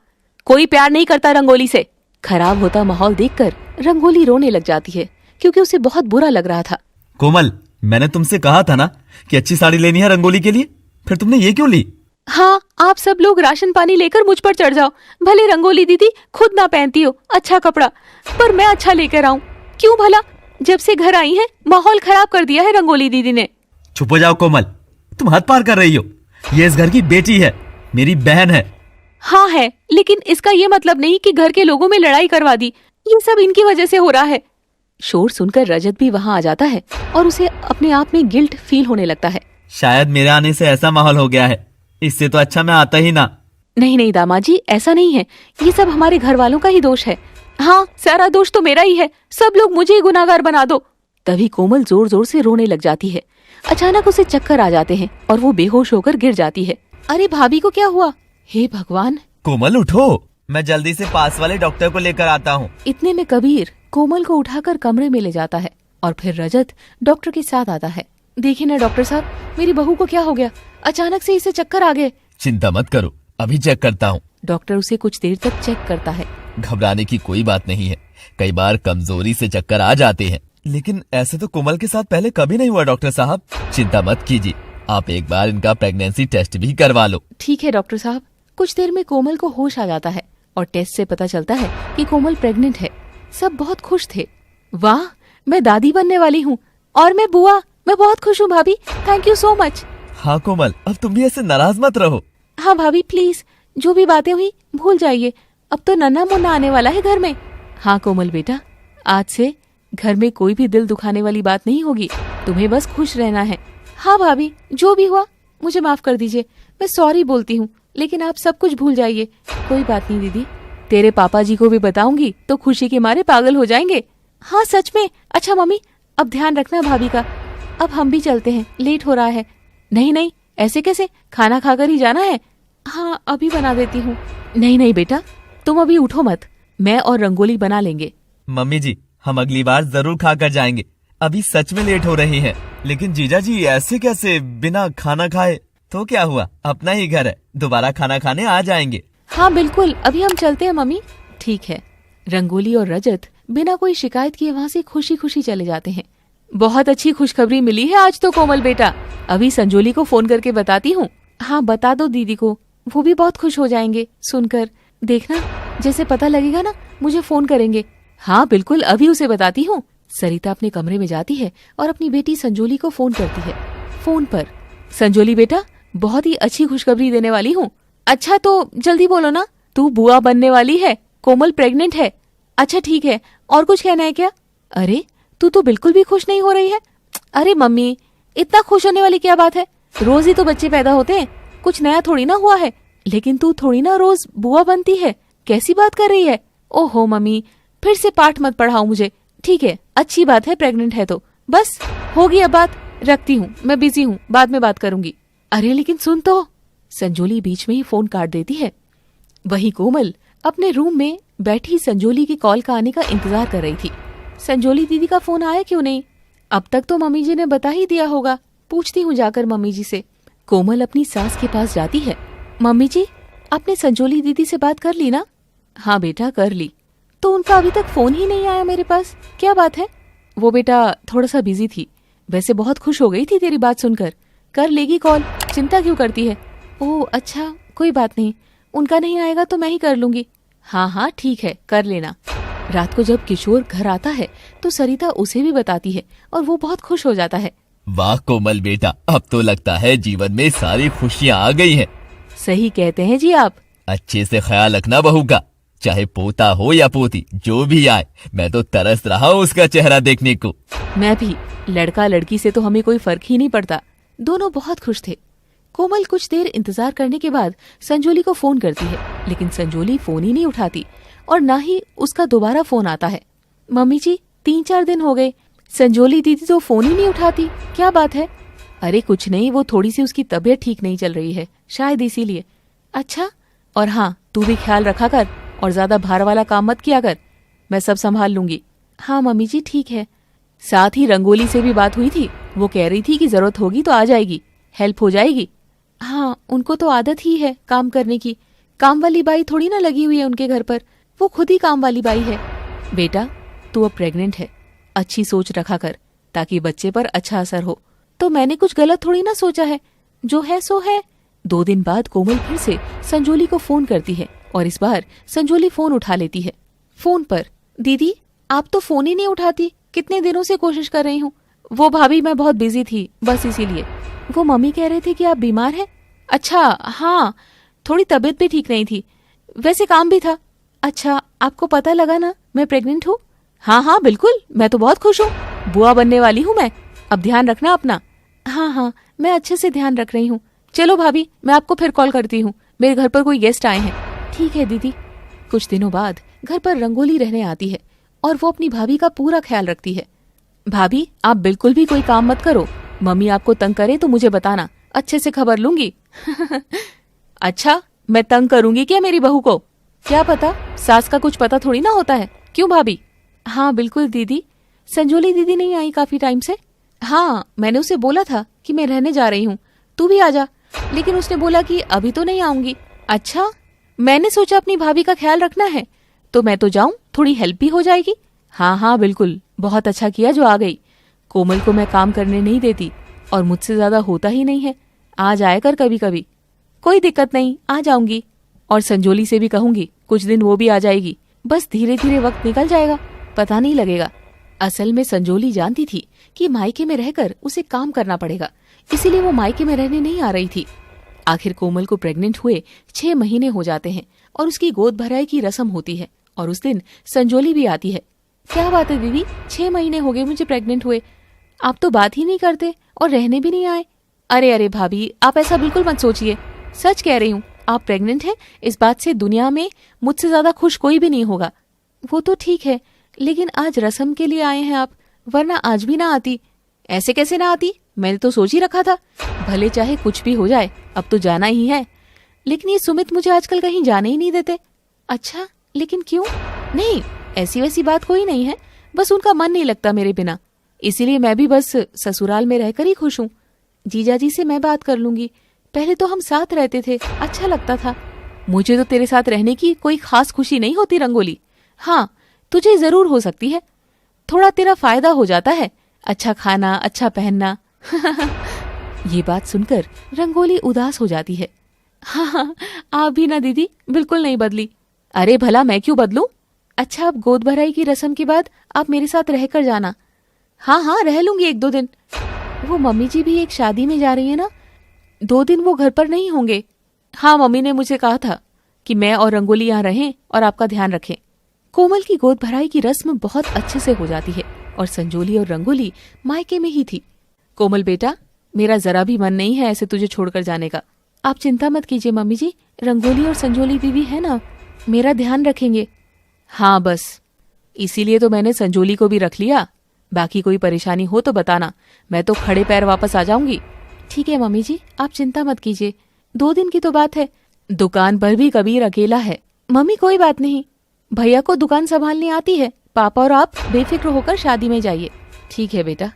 कोई प्यार नहीं करता रंगोली से। खराब होता माहौल देखकर रंगोली रोने लग जाती है, क्योंकि उसे बहुत बुरा लग रहा था। कोमल मैंने तुमसे कहा था ना कि अच्छी साड़ी लेनी है रंगोली के लिए, फिर तुमने ये क्यों ली? हाँ आप सब लोग राशन पानी लेकर मुझ पर चढ़ जाओ, भले रंगोली दीदी खुद ना पहनती हो अच्छा कपड़ा, पर मैं अच्छा लेकर आऊं। क्यों भला, जब से घर आई है माहौल खराब कर दिया है रंगोली दीदी ने। चुप हो जाओ कोमल, तुम हद पार कर रही हो। ये इस घर की बेटी है, मेरी बहन है। हाँ है, लेकिन इसका ये मतलब नहीं कि घर के लोगों में लड़ाई करवा दी, ये सब इनकी वजह से हो रहा है। शोर सुनकर रजत भी वहाँ आ जाता है और उसे अपने आप में गिल्ट फील होने लगता है। शायद मेरे आने से ऐसा माहौल हो गया है, इससे तो अच्छा मैं आता ही ना। नहीं नहीं दामाद जी, ऐसा नहीं है, ये सब हमारे घर वालों का ही दोष है। हाँ, सारा दोष तो मेरा ही है, सब लोग मुझे ही गुनाहगार बना दो। तभी कोमल जोर जोर से रोने लग जाती है। अचानक उसे चक्कर आ जाते हैं और वो बेहोश होकर गिर जाती है। अरे भाभी को क्या हुआ? हे भगवान! कोमल उठो, मैं जल्दी से पास वाले डॉक्टर को लेकर आता हूँ। इतने में कबीर कोमल को उठाकर कमरे में ले जाता है और फिर रजत डॉक्टर के साथ आता है। देखिए ना डॉक्टर साहब, मेरी बहू को क्या हो गया? अचानक से इसे चक्कर आ गए। चिंता मत करो, अभी चेक करता हूँ। डॉक्टर उसे कुछ देर तक चेक करता है। घबराने की कोई बात नहीं है, कई बार कमजोरी से चक्कर आ जाते हैं, लेकिन ऐसे तो कोमल के साथ पहले कभी नहीं हुआ डॉक्टर साहब। चिंता मत कीजिए, आप एक बार इनका प्रेगनेंसी टेस्ट भी करवा लो। ठीक है डॉक्टर साहब। कुछ देर में कोमल को होश आ जाता है और टेस्ट से पता चलता है कि कोमल प्रेग्नेंट है। सब बहुत खुश थे। वाह, मैं दादी बनने वाली हूँ और मैं बुआ। मैं बहुत खुश हूँ भाभी, थैंक यू सो मच। हाँ कोमल, अब तुम भी ऐसे नाराज मत रहो। हाँ भाभी प्लीज, जो भी बातें हुई भूल जाइए, अब तो नन्हा मुन्ना आने वाला है घर में। हाँ कोमल बेटा, आज से घर में कोई भी दिल दुखाने वाली बात नहीं होगी, तुम्हें बस खुश रहना है। हाँ भाभी, जो भी हुआ मुझे माफ कर दीजिए, मैं सॉरी बोलती हूँ, लेकिन आप सब कुछ भूल जाइए। कोई बात नहीं दीदी, तेरे पापा जी को भी बताऊंगी तो खुशी के मारे पागल हो जाएंगे। हाँ सच में। अच्छा मम्मी, अब ध्यान रखना भाभी का। अब हम भी चलते हैं, लेट हो रहा है। नहीं नहीं, ऐसे कैसे, खाना खाकर ही जाना है। हाँ अभी बना देती हूँ। नहीं नहीं बेटा, तुम अभी उठो मत, मैं और रंगोली बना लेंगे। मम्मी जी, हम अगली बार जरूर खा कर जाएंगे, अभी सच में लेट हो रही है। लेकिन जीजा जी ऐसे कैसे, बिना खाना खाए? तो क्या हुआ, अपना ही घर है, दोबारा खाना खाने आ जाएंगे। हाँ बिल्कुल, अभी हम चलते हैं मम्मी। ठीक है। रंगोली और रजत बिना कोई शिकायत किए वहाँ से खुशी खुशी चले जाते हैं। बहुत अच्छी खुशखबरी मिली है आज तो कोमल बेटा, अभी संजोली को फोन करके बताती हूँ। हाँ बता दो दीदी को, वो भी बहुत खुश हो जाएंगे सुनकर। देखना, जैसे पता लगेगा ना मुझे फोन करेंगे। हाँ बिल्कुल, अभी उसे बताती हूँ। सरिता अपने कमरे में जाती है और अपनी बेटी संजोली को फोन करती है। फोन पर, संजोली बेटा, बहुत ही अच्छी खुशखबरी देने वाली हूँ। अच्छा तो जल्दी बोलो ना, तू बुआ बनने वाली है, कोमल प्रेग्नेंट है। अच्छा ठीक है, और कुछ कहना है क्या? अरे तू तो बिल्कुल भी खुश नहीं हो रही है। अरे मम्मी, इतना खुश होने वाली क्या बात है, रोज ही तो बच्चे पैदा होते हैं, कुछ नया थोड़ी ना हुआ है। लेकिन तू थोड़ी ना रोज बुआ बनती है, कैसी बात कर रही है? ओहो मम्मी, फिर से पाठ मत पढ़ाओ मुझे। ठीक है, अच्छी बात है, प्रेग्नेंट है तो बस होगी अब बात। रखती हूँ, मैं बिजी हूँ, बाद में बात करूंगी। अरे लेकिन सुन तो। संजोली बीच में ही फोन काट देती है। वही कोमल अपने रूम में बैठी संजोली की कॉल का आने का इंतजार कर रही थी। संजोली दीदी का फोन आया क्यों नहीं? अब तक तो मम्मी जी ने बता ही दिया होगा, पूछती हूँ जाकर मम्मी जी से। कोमल अपनी सास के पास जाती है। मम्मी जी, आपने संजोली दीदी से बात कर ली ना? हाँ बेटा कर ली। तो उनका अभी तक फोन ही नहीं आया मेरे पास, क्या बात है? वो बेटा थोड़ा सा बिजी थी, वैसे बहुत खुश हो गई थी तेरी बात सुनकर। कर लेगी कॉल, चिंता क्यों करती है? ओह अच्छा, कोई बात नहीं, उनका नहीं आएगा तो मैं ही कर लूंगी। हाँ हाँ ठीक है, कर लेना। रात को जब किशोर घर आता है तो सरिता उसे भी बताती है और वो बहुत खुश हो जाता है। वाह कोमल बेटा, अब तो लगता है जीवन में सारी खुशियाँ आ गई हैं। सही कहते हैं जी आप। अच्छे से ख्याल रखना बहू का, चाहे पोता हो या पोती, जो भी आए, मैं तो तरस रहा हूँ उसका चेहरा देखने को। मैं भी, लड़का लड़की से तो हमें कोई फर्क ही नहीं पड़ता, दोनों बहुत खुश थे। कोमल कुछ देर इंतजार करने के बाद संजोली को फोन करती है, लेकिन संजोली फोन ही नहीं उठाती और ना ही उसका दोबारा फोन आता है। मम्मी जी 3-4 दिन हो गए, संजोली दीदी तो फोन ही नहीं उठाती, क्या बात है? अरे कुछ नहीं, वो थोड़ी सी उसकी तबीयत ठीक नहीं चल रही है, शायद इसीलिए। अच्छा, और हाँ तू भी ख्याल रखा कर और ज्यादा भार वाला काम मत किया कर, मैं सब संभाल लूंगी। हाँ मम्मी जी ठीक है। साथ ही रंगोली से भी बात हुई थी, वो कह रही थी कि जरूरत होगी तो आ जाएगी, हेल्प हो जाएगी। हाँ उनको तो आदत ही है काम करने की, काम वाली बाई थोड़ी ना लगी हुई है उनके घर पर, वो खुद ही काम वाली बाई है। बेटा तू अब प्रेग्नेंट है, अच्छी सोच रखा कर ताकि बच्चे पर अच्छा असर हो। तो मैंने कुछ गलत थोड़ी ना सोचा है, जो है सो है। 2 दिन बाद कोमल फिर से संजोली को फोन करती है और इस बार संजोली फोन उठा लेती है। फोन पर, दीदी आप तो फोन ही नहीं उठाती, कितने दिनों से कोशिश कर रही हूँ। वो भाभी मैं बहुत बिजी थी, बस इसीलिए। वो मम्मी कह रहे थे कि आप बीमार हैं। अच्छा हाँ, थोड़ी तबीयत भी ठीक नहीं थी, वैसे काम भी था। अच्छा आपको पता लगा ना मैं प्रेग्नेंट हूँ? हाँ हाँ बिल्कुल, मैं तो बहुत खुश हूँ। बुआ बनने वाली हूँ मैं। अब ध्यान रखना अपना। हाँ हाँ, मैं अच्छे से ध्यान रख रही हूँ। चलो भाभी, मैं आपको फिर कॉल करती हूँ, मेरे घर पर कोई गेस्ट आए हैं। ठीक है दीदी। कुछ दिनों बाद घर पर रंगोली रहने आती है और वो अपनी भाभी का पूरा ख्याल रखती है। भाभी, आप बिल्कुल भी कोई काम मत करो। मम्मी आपको तंग करे तो मुझे बताना, अच्छे से खबर लूंगी। अच्छा, मैं तंग करूंगी क्या मेरी बहू को? क्या पता, सास का कुछ पता थोड़ी ना होता है। क्यों भाभी? हाँ बिल्कुल दीदी। संजोली दीदी नहीं आई काफी टाइम से। हाँ, मैंने उसे बोला था कि मैं रहने जा रही हूँ, तू भी आ जा, लेकिन उसने बोला कि अभी तो नहीं आऊंगी। अच्छा, मैंने सोचा अपनी भाभी का ख्याल रखना है तो मैं तो जाऊं, थोड़ी हेल्प भी हो जाएगी। हाँ हाँ बिल्कुल, बहुत अच्छा किया जो आ गई। कोमल को मैं काम करने नहीं देती और मुझसे ज्यादा होता ही नहीं है। आ जाया कर कभी कभी। कोई दिक्कत नहीं, आ जाऊंगी। और संजोली से भी कहूंगी, कुछ दिन वो भी आ जाएगी। बस धीरे धीरे वक्त निकल जाएगा, पता नहीं लगेगा। असल में संजोली जानती थी कि मायके में रहकर उसे काम करना पड़ेगा, इसीलिए वो मायके में रहने नहीं आ रही थी। आखिर कोमल को प्रेग्नेंट हुए 6 महीने हो जाते हैं और उसकी गोद भराई की रस्म होती है और उस दिन संजोली भी आती है। क्या बात है दीदी, 6 महीने हो गए मुझे प्रेग्नेंट हुए, आप तो बात ही नहीं करते और रहने भी नहीं आए। अरे अरे भाभी, आप ऐसा बिल्कुल मत सोचिए, सच कह रही हूँ। आप प्रेग्नेंट हैं, इस बात से दुनिया में मुझसे ज्यादा खुश कोई भी नहीं होगा। वो तो ठीक है, लेकिन आज रस्म के लिए आए हैं आप, वरना आज भी ना आती। ऐसे कैसे ना आती, मैंने तो सोच ही रखा था। भले चाहे कुछ भी हो जाए, अब तो जाना ही है। लेकिन ये सुमित मुझे आजकल कहीं जाने ही नहीं देते। अच्छा, लेकिन क्यों? नहीं, ऐसी वैसी बात कोई नहीं है, बस उनका मन नहीं लगता मेरे बिना, इसीलिए मैं भी बस ससुराल में रहकर ही खुश हूँ। जीजाजी से मैं बात कर लूंगी, पहले तो हम साथ रहते थे, अच्छा लगता था। मुझे तो तेरे साथ रहने की कोई खास खुशी नहीं होती रंगोली। हाँ, तुझे जरूर हो सकती है, थोड़ा तेरा फायदा हो जाता है, अच्छा खाना, अच्छा पहनना। ये बात सुनकर रंगोली उदास हो जाती है। हाँ, आप भी ना दीदी, बिल्कुल नहीं बदली। अरे भला मैं क्यों बदलूं? अच्छा, अब गोद भराई की रस्म के बाद आप मेरे साथ रहकर जाना। हाँ हाँ, रह लूंगी 1-2 दिन। वो मम्मी जी भी एक शादी में जा रही है ना, 2 दिन वो घर पर नहीं होंगे। हाँ, मम्मी ने मुझे कहा था कि मैं और रंगोली यहाँ रहें और आपका ध्यान रखें। कोमल की गोद भराई की रस्म बहुत अच्छे से हो जाती है और संजोली और रंगोली मायके में ही थी। कोमल बेटा, मेरा जरा भी मन नहीं है ऐसे तुझे छोड़कर जाने का। आप चिंता मत कीजिए मम्मी जी, रंगोली और संजोली दीदी है ना, मेरा ध्यान रखेंगे। हाँ बस, इसीलिए तो मैंने संजोली को भी रख लिया। बाकी कोई परेशानी हो तो बताना, मैं तो खड़े पैर वापस आ जाऊंगी। ठीक है मम्मी जी, आप चिंता मत कीजिए, 2 दिन की तो बात है। दुकान पर भी कबीर अकेला है। मम्मी कोई बात नहीं, भैया को दुकान संभालने आती है, पापा और आप बेफिक्र होकर शादी में जाइए। ठीक है बेटा।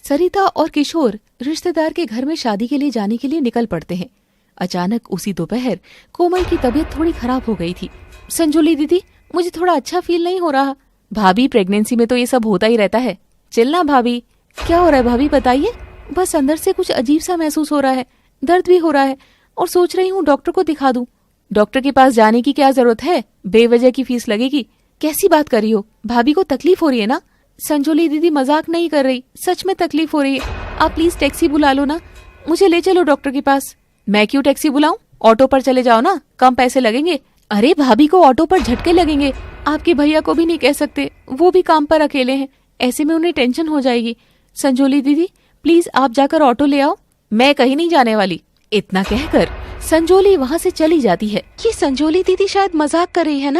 सरिता और किशोर रिश्तेदार के घर में शादी के लिए जाने के लिए निकल पड़ते हैं। अचानक उसी दोपहर कोमल की तबीयत थोड़ी खराब हो गई थी। संजोली दीदी, मुझे थोड़ा अच्छा फील नहीं हो रहा। भाभी, प्रेगनेंसी में तो ये सब होता ही रहता है, चिल्ला भाभी। क्या हो रहा है भाभी, बताइए। बस अंदर से कुछ अजीब सा महसूस हो रहा है, दर्द भी हो रहा है और सोच रही हूँ डॉक्टर को दिखा दूं। डॉक्टर के पास जाने की क्या जरूरत है, बेवजह की फीस लगेगी। कैसी बात कर रही हो, भाभी को तकलीफ हो रही है ना। संजोली दीदी मजाक नहीं कर रही, सच में तकलीफ हो रही है। आप प्लीज टैक्सी बुला लो ना, मुझे ले चलो डॉक्टर के पास। मैं क्यों टैक्सी बुलाऊं, ऑटो पर चले जाओ ना, कम पैसे लगेंगे। अरे भाभी को ऑटो पर झटके लगेंगे, आपके भैया को भी नहीं कह सकते, वो भी काम पर अकेले हैं, ऐसे में उन्हें टेंशन हो जाएगी। संजोली दीदी प्लीज आप जाकर ऑटो ले आओ, मैं कहीं नहीं जाने वाली। इतना कहकर संजोली वहाँ से चली जाती है। ये संजोली दीदी शायद मजाक कर रही है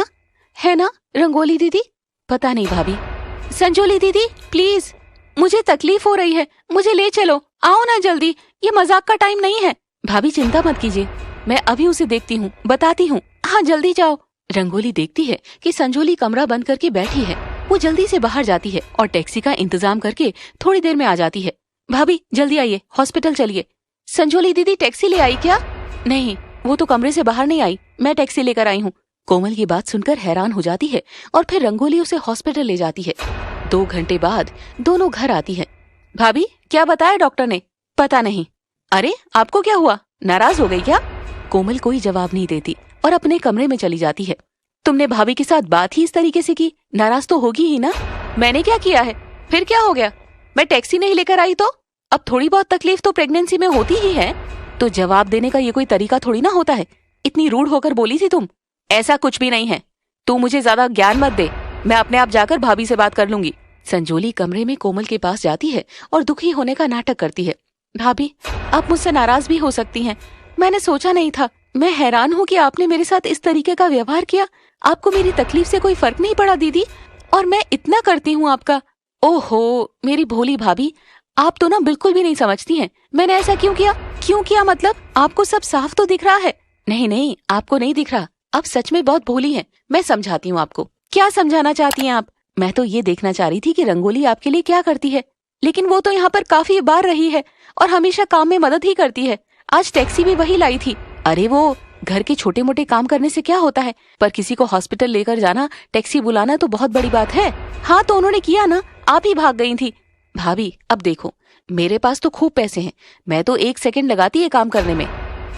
ना रंगोली दीदी? पता नहीं भाभी। संजोली दीदी प्लीज, मुझे तकलीफ हो रही है, मुझे ले चलो, आओ ना जल्दी, ये मजाक का टाइम नहीं है। भाभी चिंता मत कीजिए, मैं अभी उसे देखती हूँ, बताती हूँ। हाँ जल्दी जाओ। रंगोली देखती है कि संजोली कमरा बंद करके बैठी है। वो जल्दी से बाहर जाती है और टैक्सी का इंतजाम करके थोड़ी देर में आ जाती है। भाभी जल्दी आइए, हॉस्पिटल चलिए। संजोली दीदी टैक्सी ले आई क्या? नहीं, वो तो कमरे से बाहर नहीं आई, मैं टैक्सी लेकर आई हूँ। कोमल ये बात सुनकर हैरान हो जाती है और फिर रंगोली उसे हॉस्पिटल ले जाती है। 2 घंटे बाद दोनों घर आती है। भाभी क्या बताया डॉक्टर ने? पता नहीं। अरे आपको क्या हुआ, नाराज हो गई क्या? कोमल कोई जवाब नहीं देती और अपने कमरे में चली जाती है। तुमने भाभी के साथ बात ही इस तरीके से की, नाराज तो होगी ही ना। मैंने क्या किया है, फिर क्या हो गया? मैं टैक्सी नहीं लेकर आई तो? अब थोड़ी बहुत तकलीफ तो प्रेगनेंसी में होती ही है, तो जवाब देने का ये कोई तरीका थोड़ी ना होता है। इतनी रूड होकर बोली थी तुम। ऐसा कुछ भी नहीं है, तू मुझे ज्यादा ज्ञान मत दे। मैं अपने आप जाकर भाभी से बात कर लूंगी। संजोली कमरे में कोमल के पास जाती है और दुखी होने का नाटक करती है। भाभी, आप मुझसे नाराज भी हो सकती हैं। मैंने सोचा नहीं था। मैं हैरान हूँ कि आपने मेरे साथ इस तरीके का व्यवहार किया। आपको मेरी तकलीफ से कोई फर्क नहीं पड़ा दीदी, और मैं इतना करती हूँ आपका। ओहो मेरी भोली भाभी, आप तो ना बिल्कुल भी नहीं समझती हैं। मैंने ऐसा क्यों किया? क्यों किया मतलब? आपको सब साफ तो दिख रहा है। नहीं नहीं, आपको नहीं दिख रहा। आप सच में बहुत भोली हैं। मैं समझाती हूँ आपको। क्या समझाना चाहती हैं आप? मैं तो ये देखना चाह रही थी कि रंगोली आपके लिए क्या करती है, लेकिन वो तो यहाँ पर काफी बार रही है और हमेशा काम में मदद ही करती है। आज टैक्सी भी वही लाई थी। अरे वो घर के छोटे मोटे काम करने से क्या होता है, पर किसी को हॉस्पिटल लेकर जाना, टैक्सी बुलाना तो बहुत बड़ी बात है। हाँ तो उन्होंने किया ना, आप ही भाग गई थी। भाभी अब देखो, मेरे पास तो खूब पैसे हैं, मैं तो 1 सेकंड लगाती है काम करने में,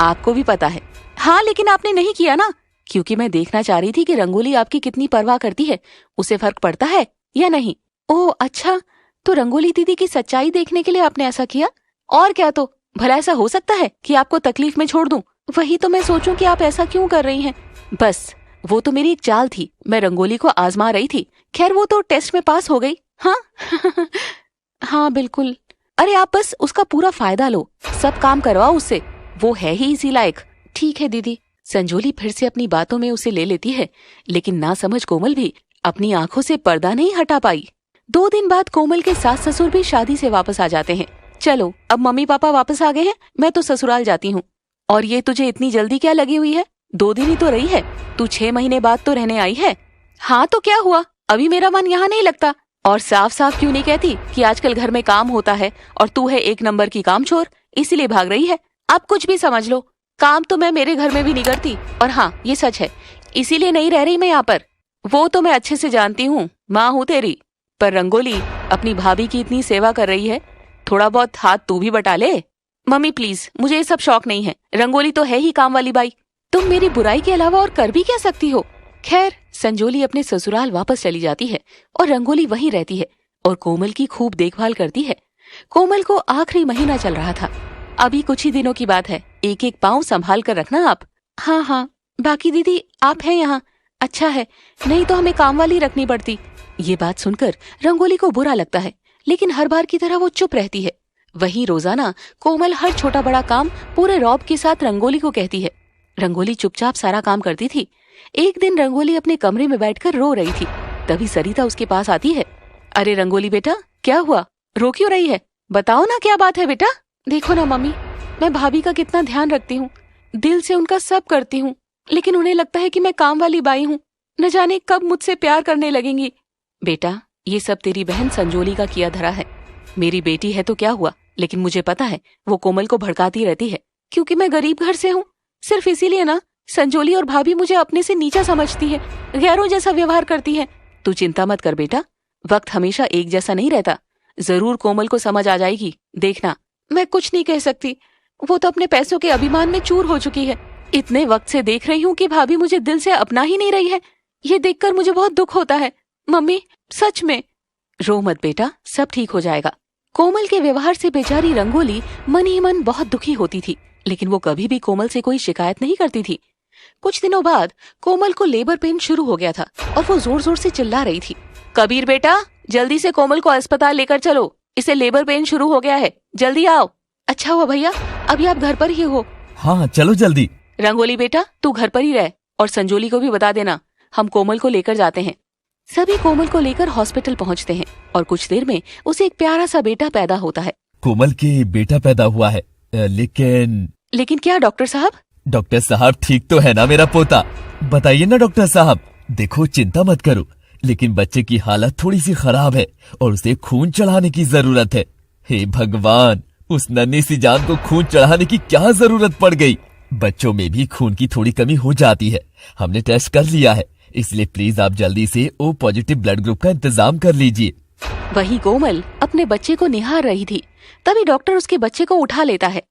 आपको भी पता है। हाँ लेकिन आपने नहीं किया ना, क्योंकि मैं देखना चाह रही थी कि रंगोली आपकी कितनी परवाह करती है, उसे फर्क पड़ता है या नहीं। ओह अच्छा, तो रंगोली दीदी की सच्चाई देखने के लिए आपने ऐसा किया? और क्या, तो भला ऐसा हो सकता है कि आपको तकलीफ में छोड़ दूं? वही तो मैं सोचूं कि आप ऐसा क्यों कर रही हैं। बस वो तो मेरी एक चाल थी, मैं रंगोली को आजमा रही थी। खैर वो तो टेस्ट में पास हो गई। हाँ हाँ बिल्कुल। अरे आप बस उसका पूरा फायदा लो, सब काम करवाओ उससे, वो है ही इसी लायक। ठीक है दीदी। संजोली फिर से अपनी बातों में उसे ले लेती है, लेकिन ना समझ कोमल भी अपनी आंखों से पर्दा नहीं हटा पाई। 2 दिन बाद कोमल के सास ससुर भी शादी से वापस आ जाते हैं। चलो अब मम्मी पापा वापस आ गए हैं, मैं तो ससुराल जाती हूँ। और ये तुझे इतनी जल्दी क्या लगी हुई है? 2 दिन ही तो रही है, तू 6 महीने बाद तो रहने आई है। हाँ तो क्या हुआ, अभी मेरा मन यहाँ नहीं लगता। और साफ साफ क्यों नहीं कहती कि आजकल घर में काम होता है और तू है 1 नंबर की कामचोर, इसीलिए भाग रही है। आप कुछ भी समझ लो, काम तो मैं मेरे घर में भी नहीं करती। और हाँ ये सच है, इसीलिए नहीं रह रही मैं यहाँ पर। वो तो मैं अच्छे से जानती हूँ, माँ हूँ तेरी। पर रंगोली अपनी भाभी की इतनी सेवा कर रही है, थोड़ा बहुत हाथ तू भी बटा ले। मम्मी प्लीज, मुझे ये सब शौक नहीं है, रंगोली तो है ही काम वाली बाई, तुम मेरी बुराई के अलावा और कर भी क्या सकती हो। खैर संजोली अपने ससुराल वापस चली जाती है और रंगोली वहीं रहती है और कोमल की खूब देखभाल करती है। कोमल को आखिरी महीना चल रहा था, अभी कुछ ही दिनों की बात है, एक एक पाँव संभाल कर रखना आप। हाँ हाँ, बाकी दीदी आप हैं यहाँ, अच्छा है, नहीं तो हमें काम वाली रखनी पड़ती। ये बात सुनकर रंगोली को बुरा लगता है, लेकिन हर बार की तरह वो चुप रहती है। वहीं रोजाना कोमल हर छोटा बड़ा काम पूरे रौब के साथ रंगोली को कहती है। रंगोली चुपचाप सारा काम करती थी। एक दिन रंगोली अपने कमरे में बैठकर रो रही थी, तभी सरिता उसके पास आती है। अरे रंगोली बेटा, क्या हुआ, रो क्यों रही है? बताओ ना क्या बात है बेटा। देखो ना मम्मी, मैं भाभी का कितना ध्यान रखती हूँ, दिल से उनका सब करती हूँ, लेकिन उन्हें लगता है कि मैं काम वाली बाई हूँ, न जाने कब मुझसे प्यार करने लगेंगी। बेटा ये सब तेरी बहन संजोली का किया धरा है। मेरी बेटी है तो क्या हुआ, लेकिन मुझे पता है वो कोमल को भड़काती रहती है, क्योंकि मैं गरीब घर से हूँ। सिर्फ इसीलिए ना संजोली और भाभी मुझे अपने से नीचा समझती है, गैरों जैसा व्यवहार करती है। तू चिंता मत कर बेटा, वक्त हमेशा एक जैसा नहीं रहता, जरूर कोमल को समझ आ जाएगी, देखना। मैं कुछ नहीं कह सकती, वो तो अपने पैसों के अभिमान में चूर हो चुकी है। इतने वक्त से देख रही हूँ कि भाभी मुझे दिल से अपना ही नहीं रही है, ये देखकर मुझे बहुत दुख होता है। मम्मी सच में। रो मत बेटा, सब ठीक हो जाएगा। कोमल के व्यवहार से बेचारी रंगोली मन ही मन बहुत दुखी होती थी, लेकिन वो कभी भी कोमल से कोई शिकायत नहीं करती थी। कुछ दिनों बाद कोमल को लेबर पेन शुरू हो गया था और वो जोर जोर से चिल्ला रही थी। कबीर बेटा, जल्दी से कोमल को अस्पताल लेकर चलो, इसे लेबर पेन शुरू हो गया है, जल्दी आओ। अच्छा हुआ भैया, अभी आप घर पर ही हो। हाँ चलो जल्दी। रंगोली बेटा तू घर पर ही रह, और संजोली को भी बता देना, हम कोमल को लेकर जाते हैं। सभी कोमल को लेकर हॉस्पिटल पहुंचते हैं और कुछ देर में उसे एक प्यारा सा बेटा पैदा होता है। कोमल के बेटा पैदा हुआ है, लेकिन क्या डॉक्टर साहब? डॉक्टर साहब ठीक तो है ना मेरा पोता? बताइए ना डॉक्टर साहब। देखो चिंता मत करो, लेकिन बच्चे की हालत थोड़ी सी खराब है और उसे खून चढ़ाने की जरूरत है। हे भगवान, उस नन्ही सी जान को खून चढ़ाने की क्या जरूरत पड़ गई। बच्चों में भी खून की थोड़ी कमी हो जाती है, हमने टेस्ट कर लिया है, इसलिए प्लीज आप जल्दी से O पॉजिटिव ब्लड ग्रुप का इंतजाम कर लीजिए। वही कोमल अपने बच्चे को निहार रही थी, तभी डॉक्टर उसके बच्चे को उठा लेता है।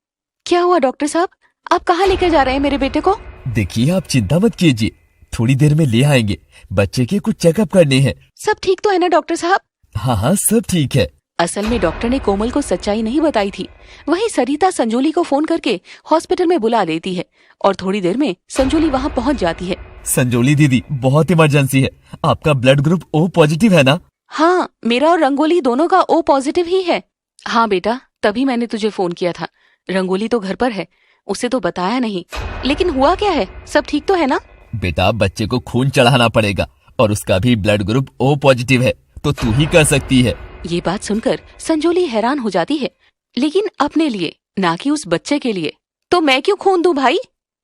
क्या हुआ डॉक्टर साहब, आप कहाँ लेकर जा रहे हैं मेरे बेटे को? देखिए आप चिंता मत कीजिए, थोड़ी देर में ले आएंगे, बच्चे के कुछ चेकअप करने हैं। सब ठीक तो है ना डॉक्टर साहब? हाँ हाँ सब ठीक है। असल में डॉक्टर ने कोमल को सच्चाई नहीं बताई थी। वहीं सरिता संजोली को फोन करके हॉस्पिटल में बुला लेती है और थोड़ी देर में संजोली वहाँ पहुँच जाती है। संजोली दीदी, बहुत इमरजेंसी है। आपका ब्लड ग्रुप O पॉजिटिव है ना? हाँ, मेरा और रंगोली दोनों का O पॉजिटिव ही है। हाँ बेटा, तभी मैंने तुझे फोन किया था। रंगोली तो घर पर है, उसे तो बताया नहीं। लेकिन हुआ क्या है, सब ठीक तो है ना? बेटा, बच्चे को खून चढ़ाना पड़ेगा और उसका भी ब्लड ग्रुप O पॉजिटिव है, तो तू ही कर सकती है। ये बात सुनकर संजोली हैरान हो जाती है, लेकिन अपने लिए, ना कि उस बच्चे के लिए। तो मैं क्यों खून दूं भाई?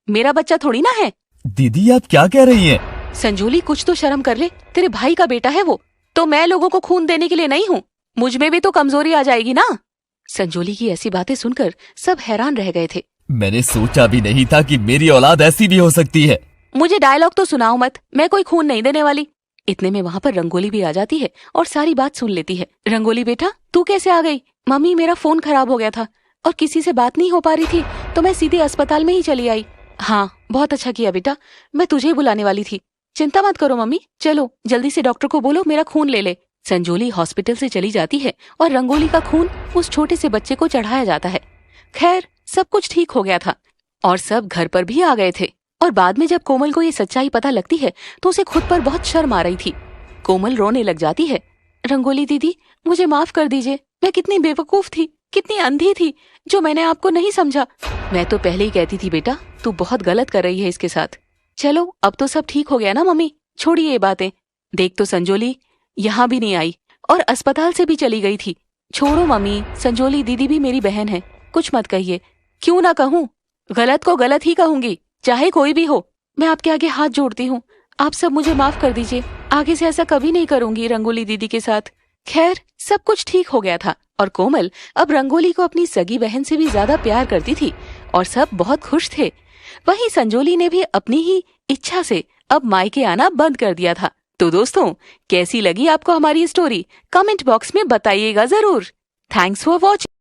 मेरा बच्चा थोड़ी ना है। दीदी, आप क्या कह रही हैं? संजोली, कुछ तो शर्म कर ले, तेरे भाई का बेटा है वो। तो मैं लोगों को खून देने के लिए नहीं हूँ, मुझ में भी तो कमजोरी आ जाएगी ना। संजोली की ऐसी बातें सुनकर सब हैरान रह गए थे। मैंने सोचा भी नहीं था कि मेरी औलाद ऐसी भी हो सकती है। मुझे डायलॉग तो सुनाओ मत, मैं कोई खून नहीं देने वाली। इतने में वहाँ पर रंगोली भी आ जाती है और सारी बात सुन लेती है। रंगोली बेटा, तू कैसे आ गई? मम्मी, मेरा फोन खराब हो गया था और किसी से बात नहीं हो पा रही थी, तो मैं सीधे अस्पताल में ही चली आई। हाँ, बहुत अच्छा किया बेटा, मैं तुझे ही बुलाने वाली थी। चिंता मत करो मम्मी, चलो जल्दी से डॉक्टर को बोलो मेरा खून ले ले। संजोली हॉस्पिटल से चली जाती है और रंगोली का खून उस छोटे से बच्चे को चढ़ाया जाता है। खैर, सब कुछ ठीक हो गया था और सब घर पर भी आ गए थे। और बाद में जब कोमल को ये सच्चाई पता लगती है तो उसे खुद पर बहुत शर्म आ रही थी। कोमल रोने लग जाती है। रंगोली दीदी, मुझे माफ कर दीजिए, मैं कितनी बेवकूफ थी, कितनी अंधी थी जो मैंने आपको नहीं समझा। मैं तो पहले ही कहती थी बेटा, तू बहुत गलत कर रही है इसके साथ। चलो, अब तो सब ठीक हो गया ना मम्मी, छोड़िए ये बातें। देख तो संजोली यहाँ भी नहीं आई और अस्पताल से भी चली गई थी। छोड़ो मम्मी, संजोली दीदी भी मेरी बहन है, कुछ मत कहिए। क्यों ना कहूँ, गलत को गलत ही कहूंगी, चाहे कोई भी हो। मैं आपके आगे हाथ जोड़ती हूँ, आप सब मुझे माफ कर दीजिए। आगे से ऐसा कभी नहीं करूंगी रंगोली दीदी के साथ। खैर, सब कुछ ठीक हो गया था और कोमल अब रंगोली को अपनी सगी बहन से भी ज्यादा प्यार करती थी और सब बहुत खुश थे। वहीं संजोली ने भी अपनी ही इच्छा से अब मायके आना बंद कर दिया था। तो दोस्तों, कैसी लगी आपको हमारी स्टोरी? कमेंट बॉक्स में बताइएगा जरूर। Thanks for watching.